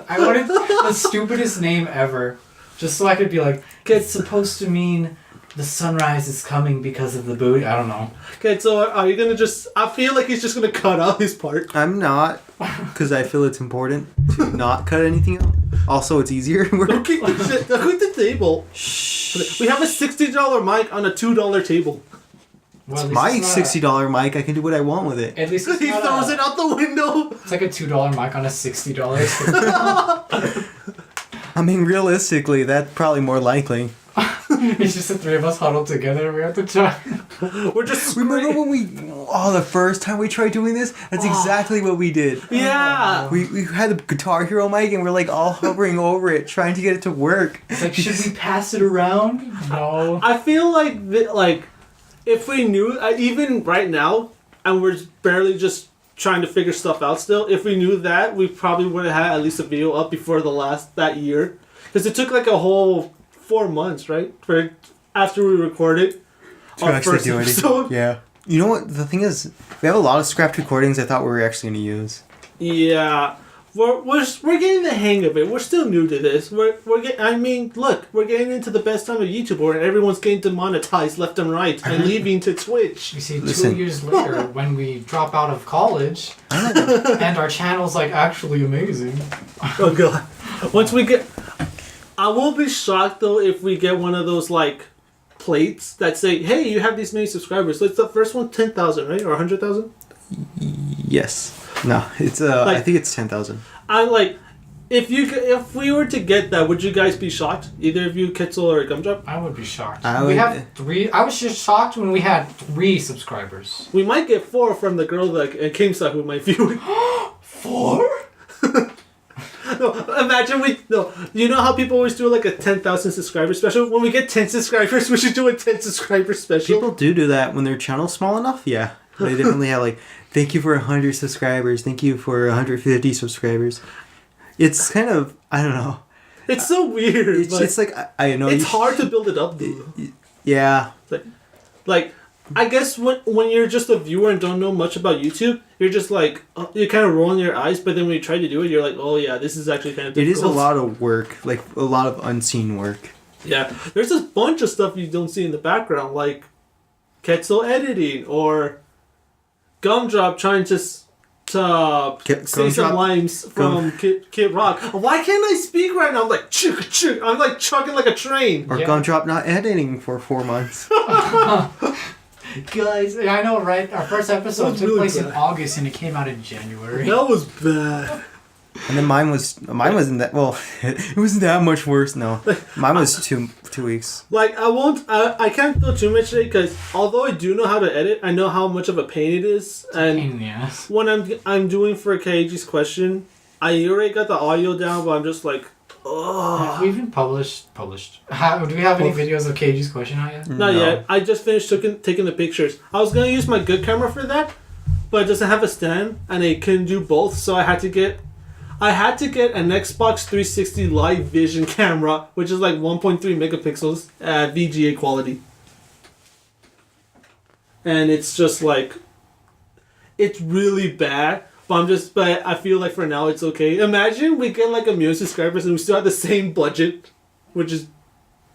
I wanted the stupidest name ever. Just so I could be like, it's supposed to mean the sunrise is coming because of the booty. I don't know. Okay, so are you gonna just... I feel like he's just gonna cut out his part. I'm not, because I feel it's important to not cut anything out. Also, it's easier. Look at the table. Shh. We have a $60 mic on a $2 table. Well, at least My it's not $60 mic, I can do what I want with it. At least it's He not throws it out the window. It's like a $2 mic on a $60. I mean, realistically, that's probably more likely. It's just the three of us huddled together. We have to try. We're just... Remember when the first time we tried doing this? That's exactly what we did. Yeah. We had the Guitar Hero mic and we're like all hovering over it, trying to get it to work. It's like, should we pass it around? No. I feel like if we knew, even right now, and we're barely just trying to figure stuff out still, if we knew that, we probably would have had at least a video up before that year. Because it took like a whole 4 months, right? After we recorded our first episode. Yeah. You know what? The thing is, we have a lot of scrapped recordings I thought we were actually going to use. Yeah. We're getting the hang of it. We're still new to this. We're getting into the best time of YouTube where everyone's getting demonetized left and right and leaving to Twitch. You see, Listen. 2 years later, when we drop out of college, and our channel's like actually amazing. Oh god. Once we get... I will be shocked though if we get one of those like plates that say, hey, you have these many subscribers. So it's the first one 10,000, right? Or 100,000? Yes. No, it's I think it's 10,000. I like... If we were to get that, would you guys be shocked? Either of you, Kitzel or Gumdrop? I would be shocked. I have 3. I was just shocked when we had 3 subscribers. We might get 4 from the girl that Kingside who might view it. 4? No, imagine you know how people always do like a 10,000 subscriber special? When we get 10 subscribers, we should do a 10 subscriber special. People do that when their channel's small enough. Yeah. They definitely have like, thank you for 100 subscribers. Thank you for 150 subscribers. It's kind of, I don't know. It's so weird. It's like, I know. It's hard to build it up, though. Yeah. Like, I guess when you're just a viewer and don't know much about YouTube, you're just like, you're kind of rolling your eyes, but then when you try to do it, you're like, oh yeah, this is actually kind of difficult. It is a lot of work, like a lot of unseen work. Yeah. There's a bunch of stuff you don't see in the background, like Ketzel editing or Gumdrop trying to say some lines from Kid Rock. Why can't I speak right now? I'm like, chuk. I'm like chugging like a train. Or Gumdrop not editing for 4 months. Guys, I know, right? Our first episode took really place bad. in August and it came out in January. That was bad. And then mine wasn't that, well, it wasn't that much worse, no. Mine was 2 weeks. Like, I can't throw too much today because although I do know how to edit, I know how much of a pain it is. And Pain in the ass. when I'm doing for Keiji's question, I already got the audio down, but I'm just like, Have we even published? Do we have any videos of KG's question out yet? not yet. I just finished taking the pictures. I was going to use my good camera for that, but it doesn't have a stand, and it couldn't do both, so I had to get an Xbox 360 Live Vision camera, which is like 1.3 megapixels at VGA quality. And it's just like, it's really bad, but I feel like for now it's okay. Imagine we get like 1 million subscribers and we still have the same budget, which is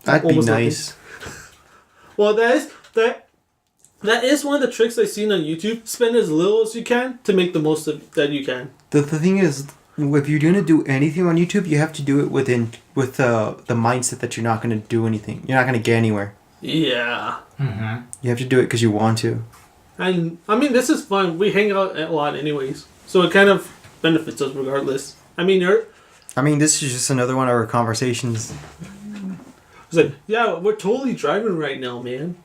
That'd be almost nice. nothing. Well, that is one of the tricks I've seen on YouTube. Spend as little as you can to make the most of that you can. The thing is, if you're gonna do anything on YouTube, you have to do it with the mindset that you're not gonna do anything. You're not gonna get anywhere. Yeah. Mm-hmm. You have to do it because you want to. And I mean, this is fun. We hang out a lot, anyways, so it kind of benefits us regardless. I mean, This is just another one of our conversations. it's like, yeah, we're totally driving right now, man.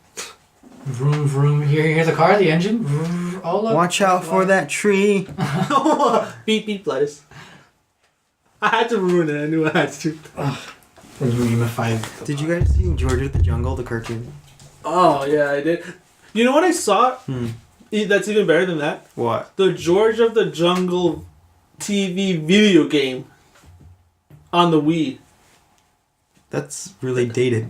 Vroom vroom. Hear the car, the engine. Vroom. Oh look. Watch out for that tree. Beep beep, lettuce. I had to ruin it. I knew I had to. Did Did you guys see George of the Jungle, the cartoon? Oh yeah, I did. You know what I saw? That's even better than that. What? The George of the Jungle TV video game on the Wii. That's really dated.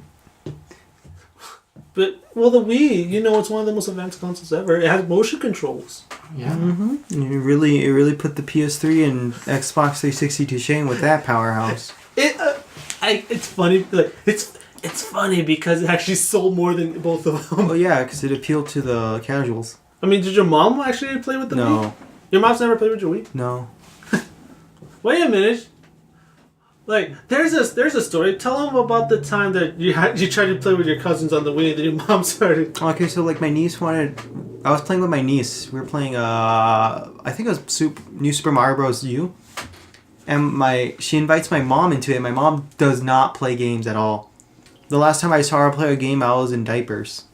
But well, the Wii, it's one of the most advanced consoles ever. It has motion controls. Yeah. Mm-hmm. It really put the PS3 and Xbox 360 to shame with that powerhouse. It's funny. Like it's funny because it actually sold more than both of them. Oh yeah, because it appealed to the casuals. I mean, did your mom actually play with the Wii? No. Your mom's never played with your Wii? No. Wait a minute. Like, there's a story. Tell them about the time that you tried to play with your cousins on the Wii and then your mom started. Okay, so like my niece wanted. I was playing with my niece. We were playing. I think it was New Super Mario Bros. U. And she invites my mom into it. My mom does not play games at all. The last time I saw her play a game, I was in diapers.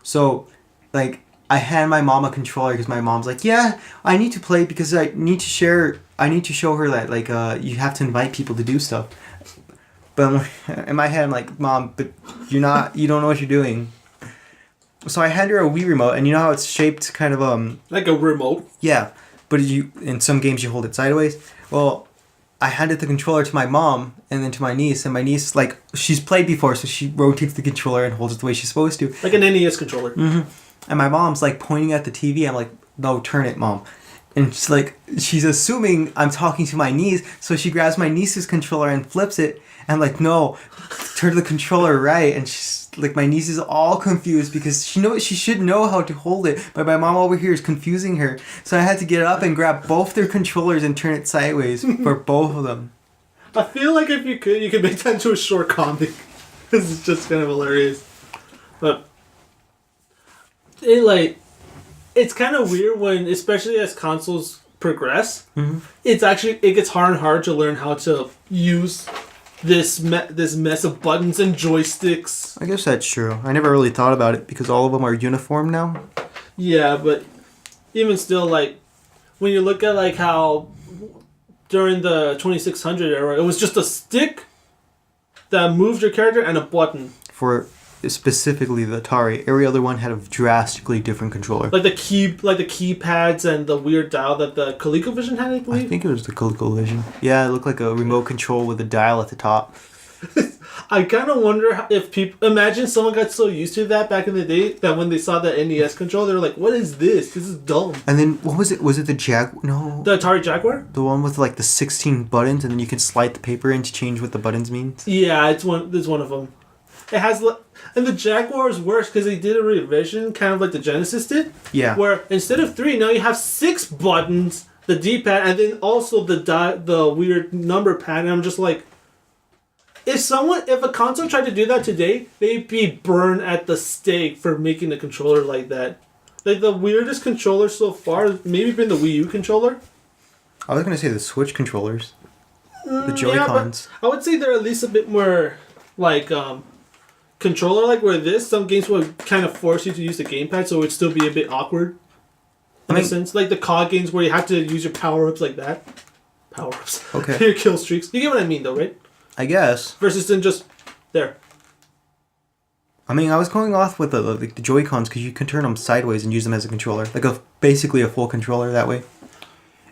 So, like, I hand my mom a controller because my mom's like, yeah, I need to play because I need to show her that, like, you have to invite people to do stuff. But in my head, I'm like, Mom, but you don't know what you're doing. So I hand her a Wii remote, and you know how it's shaped kind of, Like a remote? Yeah, but in some games you hold it sideways. Well, I handed the controller to my mom and then to my niece, and my niece, like, she's played before, so she rotates the controller and holds it the way she's supposed to. Like an NES controller. Mm-hmm. And my mom's, like, pointing at the TV. I'm like, no, turn it, Mom. And she's assuming I'm talking to my niece, so she grabs my niece's controller and flips it. And I'm like, no, turn the controller right. And she's like, my niece is all confused because she should know how to hold it, but my mom over here is confusing her. So I had to get up and grab both their controllers and turn it sideways for both of them. I feel like if you could make that into a short comic. This is just kind of hilarious. But it's kind of weird when, especially as consoles progress, it gets harder and harder to learn how to use this mess of buttons and joysticks. I guess that's true. I never really thought about it because all of them are uniform now. Yeah, but even still, like, when you look at, like, how during the 2600 era, it was just a stick that moved your character and a button. For specifically the Atari, every other one had a drastically different controller. Like the keypads and the weird dial that the ColecoVision had, I believe. I think it was the ColecoVision. Yeah, it looked like a remote control with a dial at the top. I kind of wonder if people... Imagine someone got so used to that back in the day that when they saw the NES controller, they were like, what is this? This is dumb. And then, what was it? Was it the No. The Atari Jaguar? The one with, like, the 16 buttons, and then you can slide the paper in to change what the buttons means? Yeah, it's one of them. It has... And the Jaguar is worse because they did a revision, kind of like the Genesis did. Yeah. Where instead of 3, now you have 6 buttons, the D-pad, and then also the weird number pad. And I'm just like, if a console tried to do that today, they'd be burned at the stake for making a controller like that. Like, the weirdest controller so far has maybe been the Wii U controller. I was going to say the Switch controllers. The Joy-Cons. Yeah, I would say they're at least a bit more, like, controller, like, where some games would kind of force you to use the gamepad, so it would still be a bit awkward. In a sense. Like the COD games where you have to use your power-ups like that. Power-ups. Okay. Your kill streaks. You get what I mean, though, right? I guess. Versus then just there. I mean, I was going off with the Joy-Cons because you can turn them sideways and use them as a controller. Like basically a full controller that way.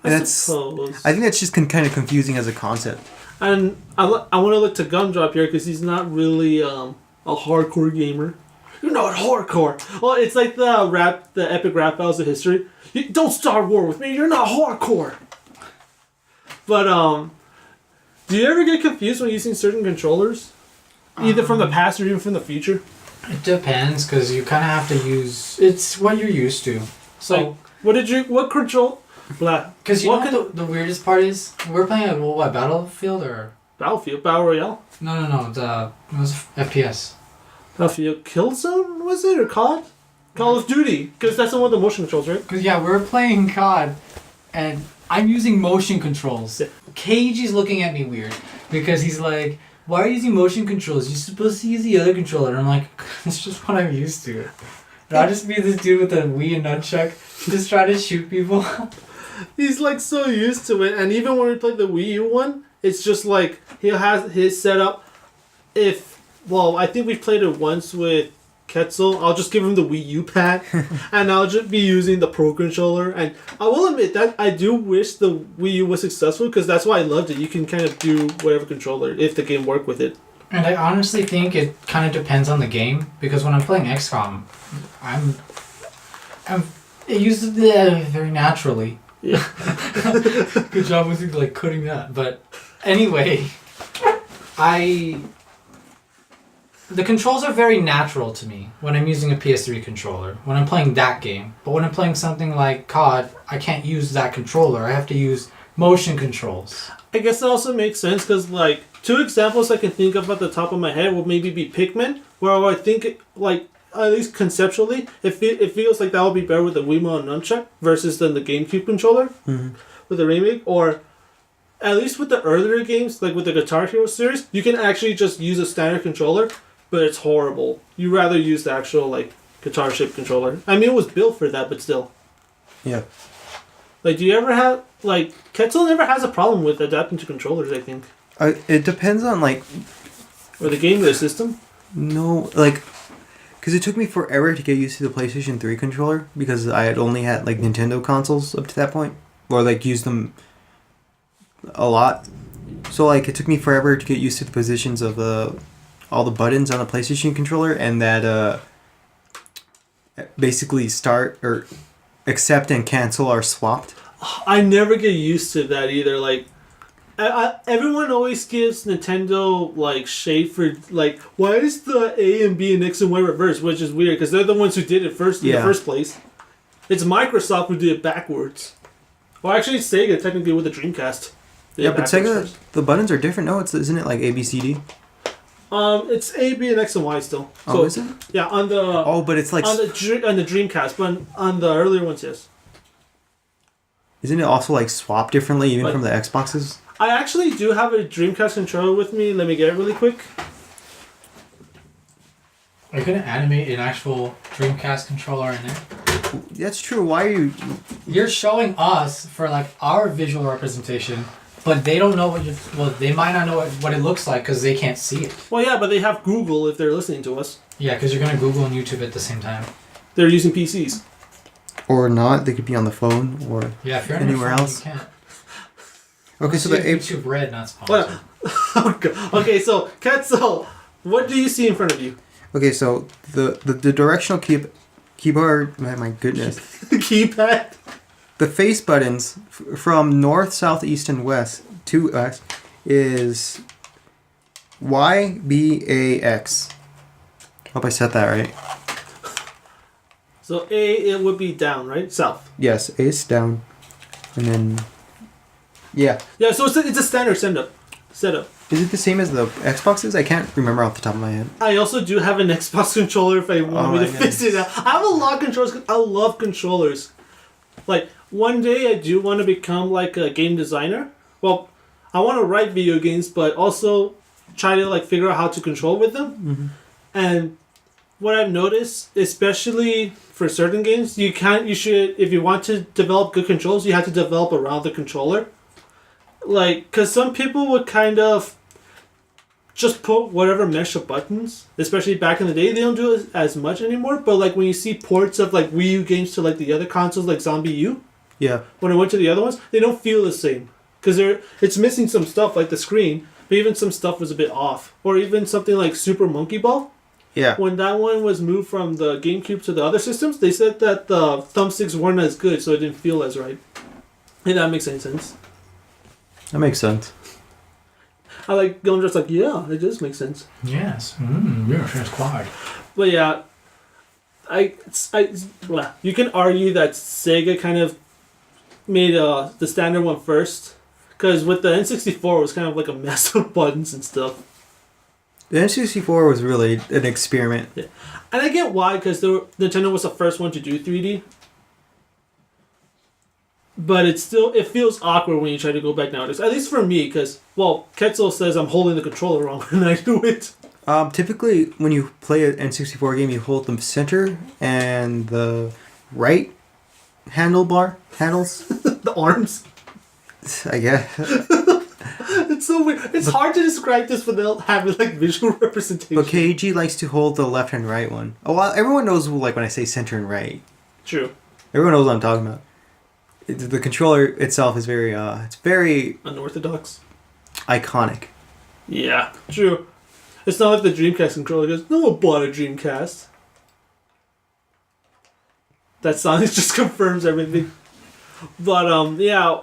And I suppose. I think that's just kind of confusing as a concept. And I want to look to Gumdrop here because he's not really a hardcore gamer. You're not hardcore. Well, it's like the epic rap battles of history. Don't start war with me. You're not hardcore. But do you ever get confused when using certain controllers, either from the past or even from the future? It depends because you kind of have to use. It's what you're used to. So like, what Blah. Because you What know what the weirdest part is? We're playing a what, Battlefield or Battlefield, Battle Royale, no, it was FPS. Battlefield Killzone was it or COD? Call of Duty, because that's the one with the motion controls, right? Because yeah, we're playing COD, and I'm using motion controls. Yeah. Keiji's looking at me weird because he's like, "Why are you using motion controls? You're supposed to use the other controller." And I'm like, "That's just what I'm used to." And I'll just be this dude with a Wii and nunchuck, just trying to shoot people. He's like so used to it, and even when we played the Wii U one, it's just like he has his setup. I think we played it once with Ketzel. I'll just give him the Wii U pad, and I'll just be using the Pro controller. And I will admit that I do wish the Wii U was successful because that's why I loved it. You can kind of do whatever controller if the game worked with it. And I honestly think it kind of depends on the game because when I'm playing XCOM, it uses it very naturally. Yeah. Good job with like cutting that. But anyway, the controls are very natural to me when I'm using a PS3 controller, when I'm playing that game. But when I'm playing something like COD, I can't use that controller. I have to use motion controls. I guess that also makes sense because, like, 2 examples I can think of at the top of my head would maybe be Pikmin, where I think, like, at least conceptually, it feels like that would be better with the Wiimote and Nunchuck versus than the GameCube controller with the remake, or at least with the earlier games, like with the Guitar Hero series, you can actually just use a standard controller, but it's horrible. You rather use the actual, like, guitar-shaped controller. I mean, it was built for that, but still. Yeah. Like, do you ever have, like, Ketzel never has a problem with adapting to controllers, I think. It depends on, like... Or the game or the system? No, like... Because it took me forever to get used to the PlayStation 3 controller, because I had only had, like, Nintendo consoles up to that point. Or, like, used them a lot. So, like, it took me forever to get used to the positions of all the buttons on a PlayStation controller, and that basically start or accept and cancel are swapped. I never get used to that either. Like, everyone always gives Nintendo, like, shade for, like, why is the A and B and X and Y reversed? Which is weird, because they're the ones who did it first in the first place. It's Microsoft who did it backwards. Well, actually, Sega, technically, with the Dreamcast. Yeah, but Sega, the buttons are different. No, isn't it like A, B, C, D? It's A, B, and X and Y still. Oh, is it? Yeah, on the... Oh, but it's like... On the Dreamcast, but on the earlier ones, yes. Isn't it also like swapped differently even Like, from the Xboxes? I actually do have a Dreamcast controller with me. Let me get it really quick. Are you going to animate an actual Dreamcast controller in there? That's true. Why are you... You're showing us for like our visual representation, but they don't know they might not know what it looks like because they can't see it. Well, yeah, but they have Google if they're listening to us. Yeah, because you're going to Google and YouTube at the same time. They're using PCs. Or not. They could be on the phone or Yeah, if you're anywhere on your phone, else. you can't. Okay, so the YouTube Red, not sponsored. Okay, so Ketzel, what do you see in front of you? Okay, so the directional keyboard. My goodness. The keypad. The face buttons from north, south, east, and west to us is Y, B, A, X. Hope I said that right. So A, it would be down, right? South. Yes, A is down, and then yeah. Yeah, so it's a standard setup. Is it the same as the Xboxes? I can't remember off the top of my head. I also do have an Xbox controller if I want me to fix it out. I have a lot of controllers 'cause I love controllers. Like, one day I do want to become like a game designer. Well, I want to write video games, but also try to like figure out how to control with them. Mm-hmm. And what I've noticed, especially for certain games, if you want to develop good controls, you have to develop around the controller. Like, because some people would kind of just put whatever mesh of buttons, especially back in the day. They don't do it as much anymore, but like when you see ports of like Wii U games to like the other consoles like Zombie U, Yeah. when I went to the other ones, they don't feel the same. Because it's missing some stuff like the screen, but even some stuff was a bit off. Or even something like Super Monkey Ball. Yeah. When that one was moved from the GameCube to the other systems, they said that the thumbsticks weren't as good, so it didn't feel as right. If that makes any sense. That makes sense. I'm just like, yeah, it does make sense. Yes. Yes, it's quite. But yeah, you can argue that Sega kind of made the standard one first. Because with the N64, it was kind of like a mess of buttons and stuff. The N64 was really an experiment. Yeah. And I get why, because Nintendo was the first one to do 3D. But it feels awkward when you try to go back nowadays. At least for me, because, well, Ketzel says I'm holding the controller wrong when I do it. Typically, when you play an N64 game, you hold the center and the right handles. The arms. I guess. It's so weird. It's hard to describe this without having like visual representation. But KG likes to hold the left and right one. Oh, well, everyone knows like when I say center and right. True. Everyone knows what I'm talking about. The controller itself is very, it's very unorthodox, iconic. Yeah, true. It's not like the Dreamcast controller goes, no one bought a Dreamcast. That song just confirms everything. But yeah,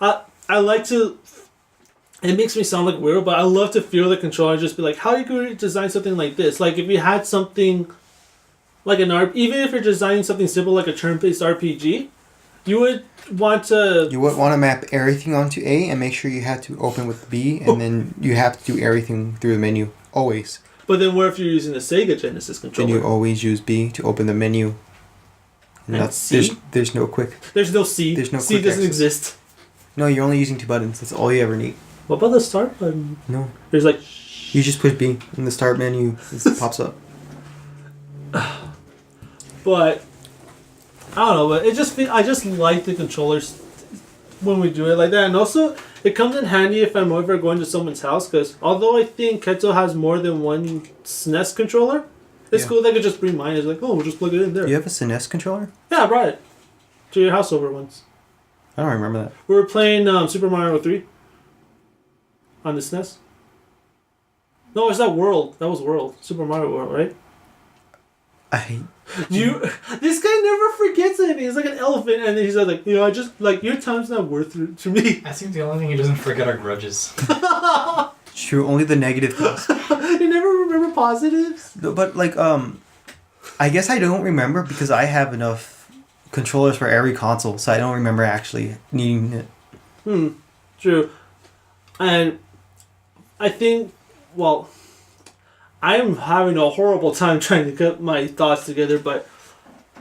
I like to. It makes me sound like weird, but I love to feel the controller and just be like, how you could design something like this? Like if you had something like even if you're designing something simple like a turn-based RPG, you would want to. You would want to map everything onto A and make sure you had to open with B, and then you have to do everything through the menu always. But then what if you're using a Sega Genesis controller? Then you always use B to open the menu. And C? There's no quick. There's no C. There's no C quick doesn't access. exist. No, you're only using 2 buttons. That's all you ever need. What about the start button? No. There's like. You just push B in the start menu. It pops up. But I don't know. But I just like the controllers when we do it like that, and also it comes in handy if I'm ever going to someone's house. Because although I think Ketzel has more than one SNES controller, it's cool they could just bring mine. It's like, oh, we'll just plug it in there. You have a SNES controller? Yeah, I brought it to your house over once. I don't remember that. We were playing Super Mario 3 on the SNES. No, it's that World. That was World. Super Mario World, right? This guy never forgets anything. He's like an elephant, and then he's like, I just like your time's not worth it to me. I think the only thing he doesn't forget are grudges. True, only the negative things. You never remember positives? No, but like, I guess I don't remember because I have enough controllers for every console, so I don't remember actually needing it. True. And I think, well, I'm having a horrible time trying to get my thoughts together, but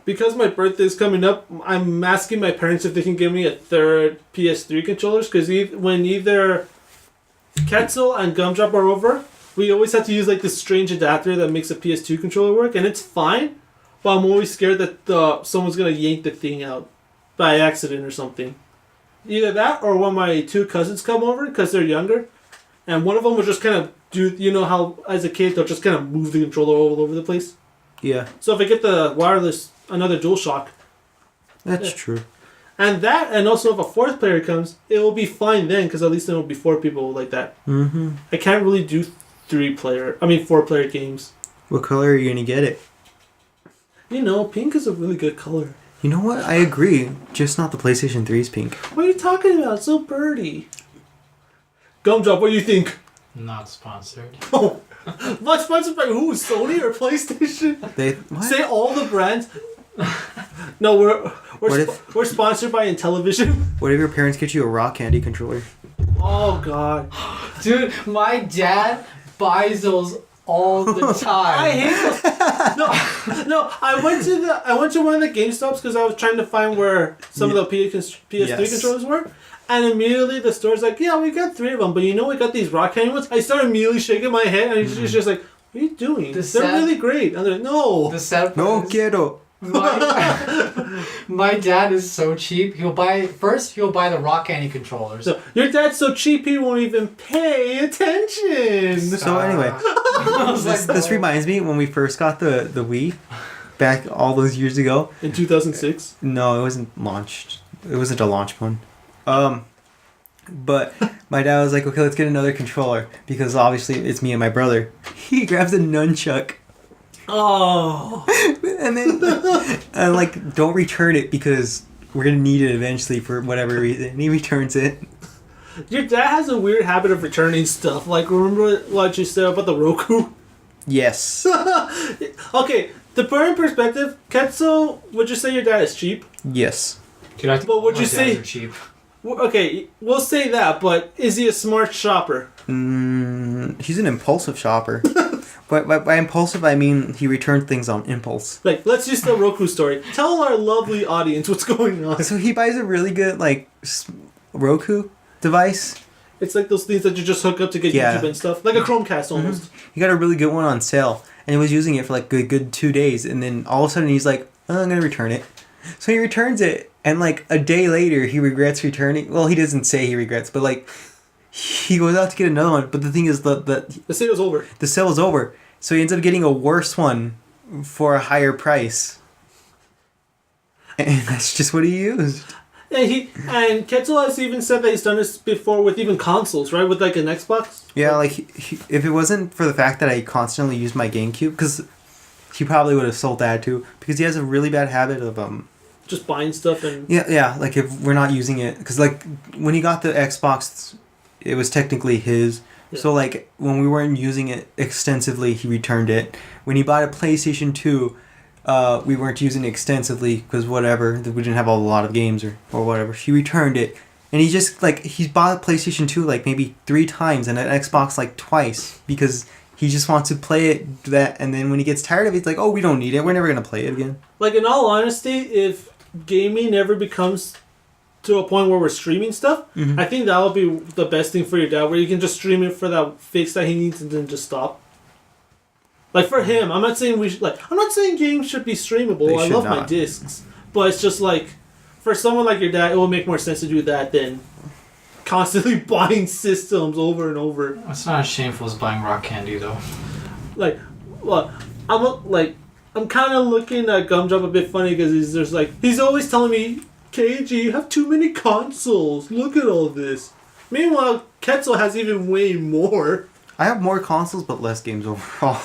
because my birthday's coming up, I'm asking my parents if they can give me a third PS3 controllers, because when either Ketzel and Gumdrop are over, we always have to use like this strange adapter that makes a PS2 controller work, and it's fine, but I'm always scared that someone's going to yank the thing out by accident or something. Either that, or when my 2 cousins come over, because they're younger, and one of them will just kind of do, you know how as a kid they'll just kind of move the controller all over the place? Yeah. So if I get the wireless, another DualShock. That's true. And that, and also if a 4th player comes, it will be fine then, because at least there will be 4 people like that. Mm-hmm. I can't really do 4-player games. What color are you going to get it? You know, pink is a really good color. You know what? I agree. Just not the PlayStation 3's pink. What are you talking about? It's so pretty. Gumdrop, what do you think? Not sponsored. Oh, not sponsored by who? Sony or PlayStation? What? Say all the brands. No, we're sponsored by Intellivision. What if your parents get you a rock candy controller? Oh God, dude, my dad buys those all the time. I hate those. No. I went to one of the GameStops because I was trying to find where some of the PS3 controllers were. And immediately the store's like, yeah, we got 3 of them, but we got these rock candy ones. I started immediately shaking my head, and he's just like, what are you doing? They're really great. And they're like, no. The sad No quiero. My dad is so cheap. He'll buy the rock candy controllers. So your dad's so cheap he won't even pay attention. So anyway, this reminds me when we first got the Wii back all those years ago. In 2006? No, it wasn't launched. It wasn't a launch one. But my dad was like, okay, let's get another controller because obviously it's me and my brother. He grabs a nunchuck. Oh. And then I'm like, don't return it because we're gonna need it eventually for whatever reason. And he returns it. Your dad has a weird habit of returning stuff. Like, remember what you said about the Roku? Yes. Okay, to put in perspective, Ketzel, would you say your dad is cheap? Yes. Dude, I think But would my you dads say- are cheap? Okay, we'll say that, but is he a smart shopper? He's an impulsive shopper. But by impulsive, I mean he returned things on impulse. Like, let's use the Roku story. Tell our lovely audience what's going on. So he buys a really good, like, Roku device. It's like those things that you just hook up to get Yeah. YouTube and stuff. Like a Chromecast almost. He got a really good one on sale, and he was using it for like a good 2 days, and then all of a sudden he's like, oh, I'm gonna return it. So he returns it, and like a day later he regrets returning. Well, he doesn't say he regrets, but like he goes out to get another one. But the thing is, The sale's over. the sale is over, so he ends up getting a worse one for a higher price, and that's just what he used. And Ketzel has even said that he's done this before with even consoles, right? With like an Xbox. Yeah, like if it wasn't for the fact that I constantly use my GameCube, because he probably would have sold that too, because he has a really bad habit of Just buying stuff and. Yeah, like if we're not using it, because like when he got the Xbox, it was technically his. Yeah. So like when we weren't using it extensively, he returned it. When he bought a PlayStation 2, we weren't using it extensively because whatever, we didn't have a lot of games or whatever. He returned it, and he just like he's bought a PlayStation 2 like maybe 3 times and an Xbox like twice because he just wants to play it that, and then when he gets tired of it, he's like, oh, we don't need it. We're never gonna play it again. Like, in all honesty, if gaming ever becomes to a point where we're streaming stuff, Mhm. I think that'll be the best thing for your dad, where you can just stream it for that fix that he needs and then just stop. Like, for him, I'm not saying I'm not saying games should be streamable. They I should love my not. discs. But it's just like, for someone like your dad, it will make more sense to do that than constantly buying systems over and over. It's not as shameful as buying rock candy, though. Like, well, I'm kind of looking at Gumdrop a bit funny because he's always telling me, KG, you have too many consoles. Look at all this. Meanwhile, Ketzel has even way more. I have more consoles but less games overall.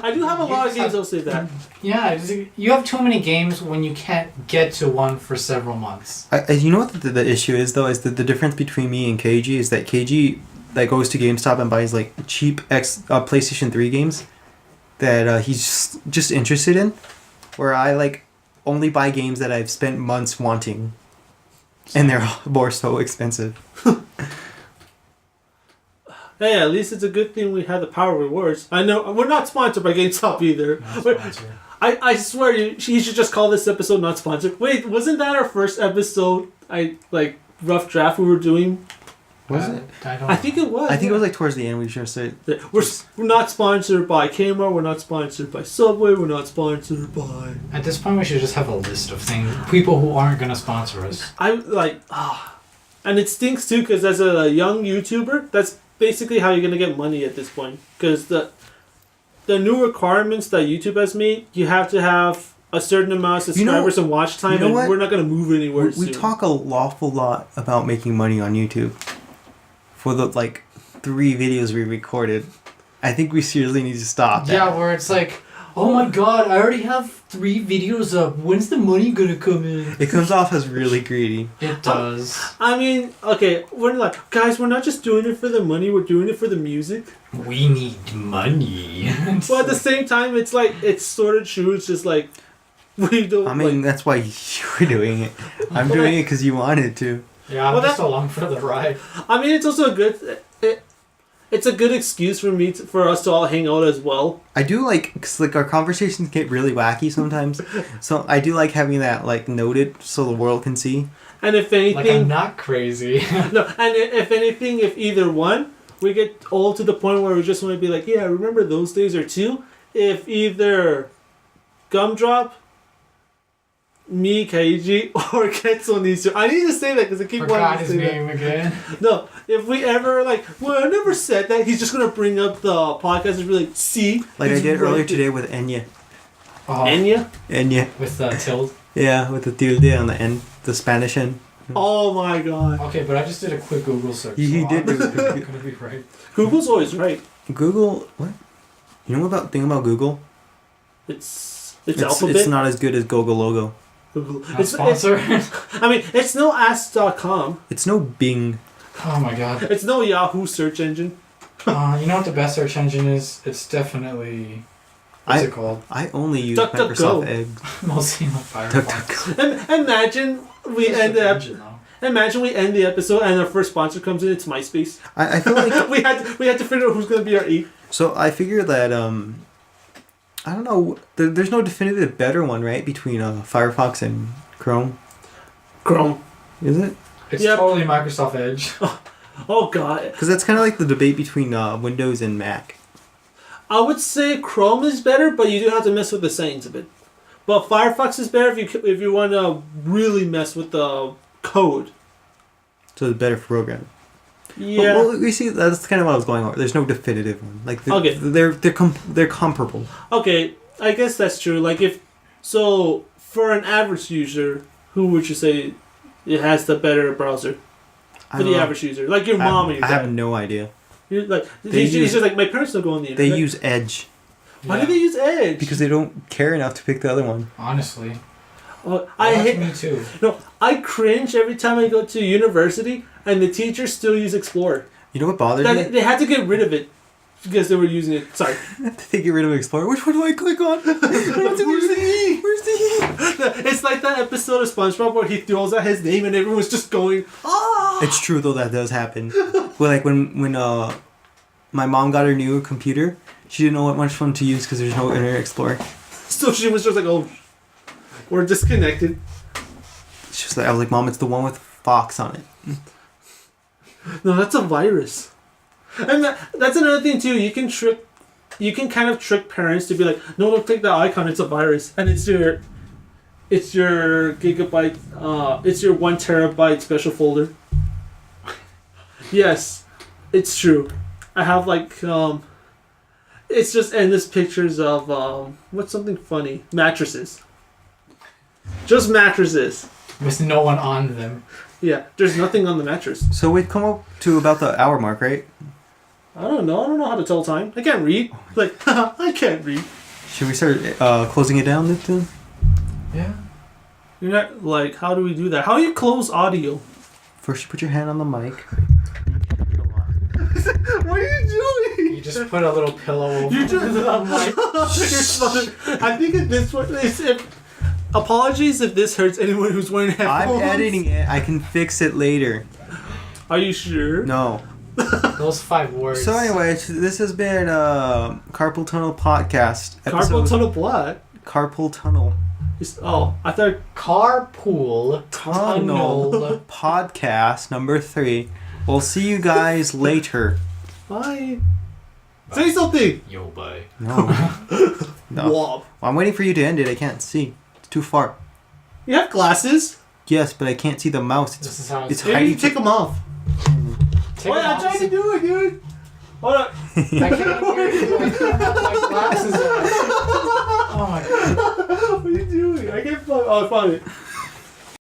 I do have a lot of games, I'll say that. Yeah, you have too many games when you can't get to one for several months. You know what the issue is though, is that the difference between me and KG is that KG like goes to GameStop and buys like cheap PlayStation 3 games that he's just interested in, where I like only buy games that I've spent months wanting, and they're more so expensive. Hey, at least it's a good thing we have the Power Rewards. I know we're not sponsored by GameStop either. Not But sponsored. I swear you should just call this episode not sponsored. Wait, wasn't that our first episode? Rough draft we were doing. Was it? I think it was. I think it was like towards the end we just said. We're not sponsored by Kmart. We're not sponsored by Subway. We're not sponsored by. At this point, we should just have a list of things, people who aren't gonna sponsor us. And it stinks too because as a young YouTuber, that's basically how you're gonna get money at this point. Because the new requirements that YouTube has made, you have to have a certain amount of subscribers and watch time, and what? we're not gonna move anywhere soon. We talk a lawful lot about making money on YouTube. For the 3 videos we recorded, I think we seriously need to stop. Yeah, where it's like, oh my god, I already have 3 videos up. When's the money gonna come in? It comes off as really greedy. It does. I mean, okay, we're guys, we're not just doing it for the money, we're doing it for the music. We need money. But at the same time, it's sort of true. It's just like, we don't. I mean, that's why you're doing it. I'm doing it because you wanted to. Yeah, I'm Well, just that- along for the ride. I mean, it's also a good. It's a good excuse for for us to all hang out as well. I do because our conversations get really wacky sometimes. So I do like having that noted so the world can see. And if anything, Like, I'm not crazy. no. And if anything, if either one, we get old to the point where we just want to be like, yeah, remember those days, or two. If either Gumdrop, me, Kaiji, or Ketzel needs to. I need to say that because I keep Forgot wanting to his say name again. that. No, if we ever well, I never said that. He's just gonna bring up the podcast and be like, see, Like I it's did right earlier there. today with Enya. Oh, Enya. Enya. with the tilde. Yeah, with the tilde on the end, the Spanish end. Oh my god. Okay, but I just did a quick Google search. He so did do I'm it. gonna be right. Google's always right. Google, what? You know about thing about Google? It's alphabet. It's not as good as Google logo. Google. Not sponsor. I mean, it's no ask.com. It's no Bing. Oh my god. It's no Yahoo search engine. You know what the best search engine is? It's definitely What's it called? I only use DuckDuckGo. Microsoft Edge. Mostly on Firefox. DuckDuckGo. Imagine we Just end the the engine, though. Imagine we end the episode and our first sponsor comes in. It's MySpace. I feel like we had to figure out who's gonna be our eighth. so. I figure that I don't know. There's no definitive better one, right? Between Firefox and Chrome, Chrome. is it? It's Yep. totally Microsoft Edge. Oh god. Because that's kind of like the debate between Windows and Mac. I would say Chrome is better, but you do have to mess with the settings a bit. But Firefox is better if you want to really mess with the code. So it's better for programming. Yeah. Well, we see that's kind of what I was going over. There's no definitive one. Like Okay. they're comparable. Okay, I guess that's true. Like for an average user, who would you say it has the better browser? I For don't the know. average user, like your mom and your I dad. have no idea. You're like They he's use- just like my parents don't go on the They internet. use Edge Why do they use Edge? because they don't care enough to pick the other one. Honestly. Oh, I That's hate. me too. No, I cringe every time I go to university and the teachers still use Explorer. You know what bothers me? They had to get rid of it because they were using it. Sorry. They get rid of Explorer. Which one do I click on? I don't see where's the E? Where's the E? It's like that episode of SpongeBob where he throws out his name and everyone's just going, ah! It's true though, that does happen. Well, like when my mom got her new computer, she didn't know what much one to use because there's no Internet Explorer. So she was just like, oh, we're disconnected. It's just like I was like, Mom, it's the one with Fox on it. No, that's a virus. And that's another thing too. You can kind of trick parents to be like, no, don't click that icon. It's a virus, and it's your gigabyte. It's your 1 terabyte special folder. Yes, it's true. I have it's just endless pictures of what's something funny? Mattresses. Just mattresses. With no one on them. Yeah, there's nothing on the mattress. So we've come up to about the hour mark, right? I don't know. I don't know how to tell time. I can't read. Like, I can't read. Should we start closing it down then? Yeah. You're not like, how do we do that? How do you close audio? First, you put your hand on the mic. What are you doing? You just put a little pillow over You just. I think at this point, apologies if this hurts anyone who's wearing headphones. I'm editing it. I can fix it later. Are you sure? No. those 5 words. So anyway, this has been Carpool Tunnel Podcast. Carpool Tunnel Blood. Carpool Tunnel. Oh, I thought Carpool Tunnel Tunnel. Podcast number 3. We'll see you guys later. bye. Say something. Yo, bye. No. No. Wob. Well, I'm waiting for you to end it. I can't see. It's too far. You have glasses. Yes, but I can't see the mouse. This It's is how it's Maybe you hiding. take them off. Take Wait, it I'm off. trying to do it, dude. Hold on. I can't hear you. I don't have my glasses on. Oh my god. What are you doing? I can't find. Oh, I found it.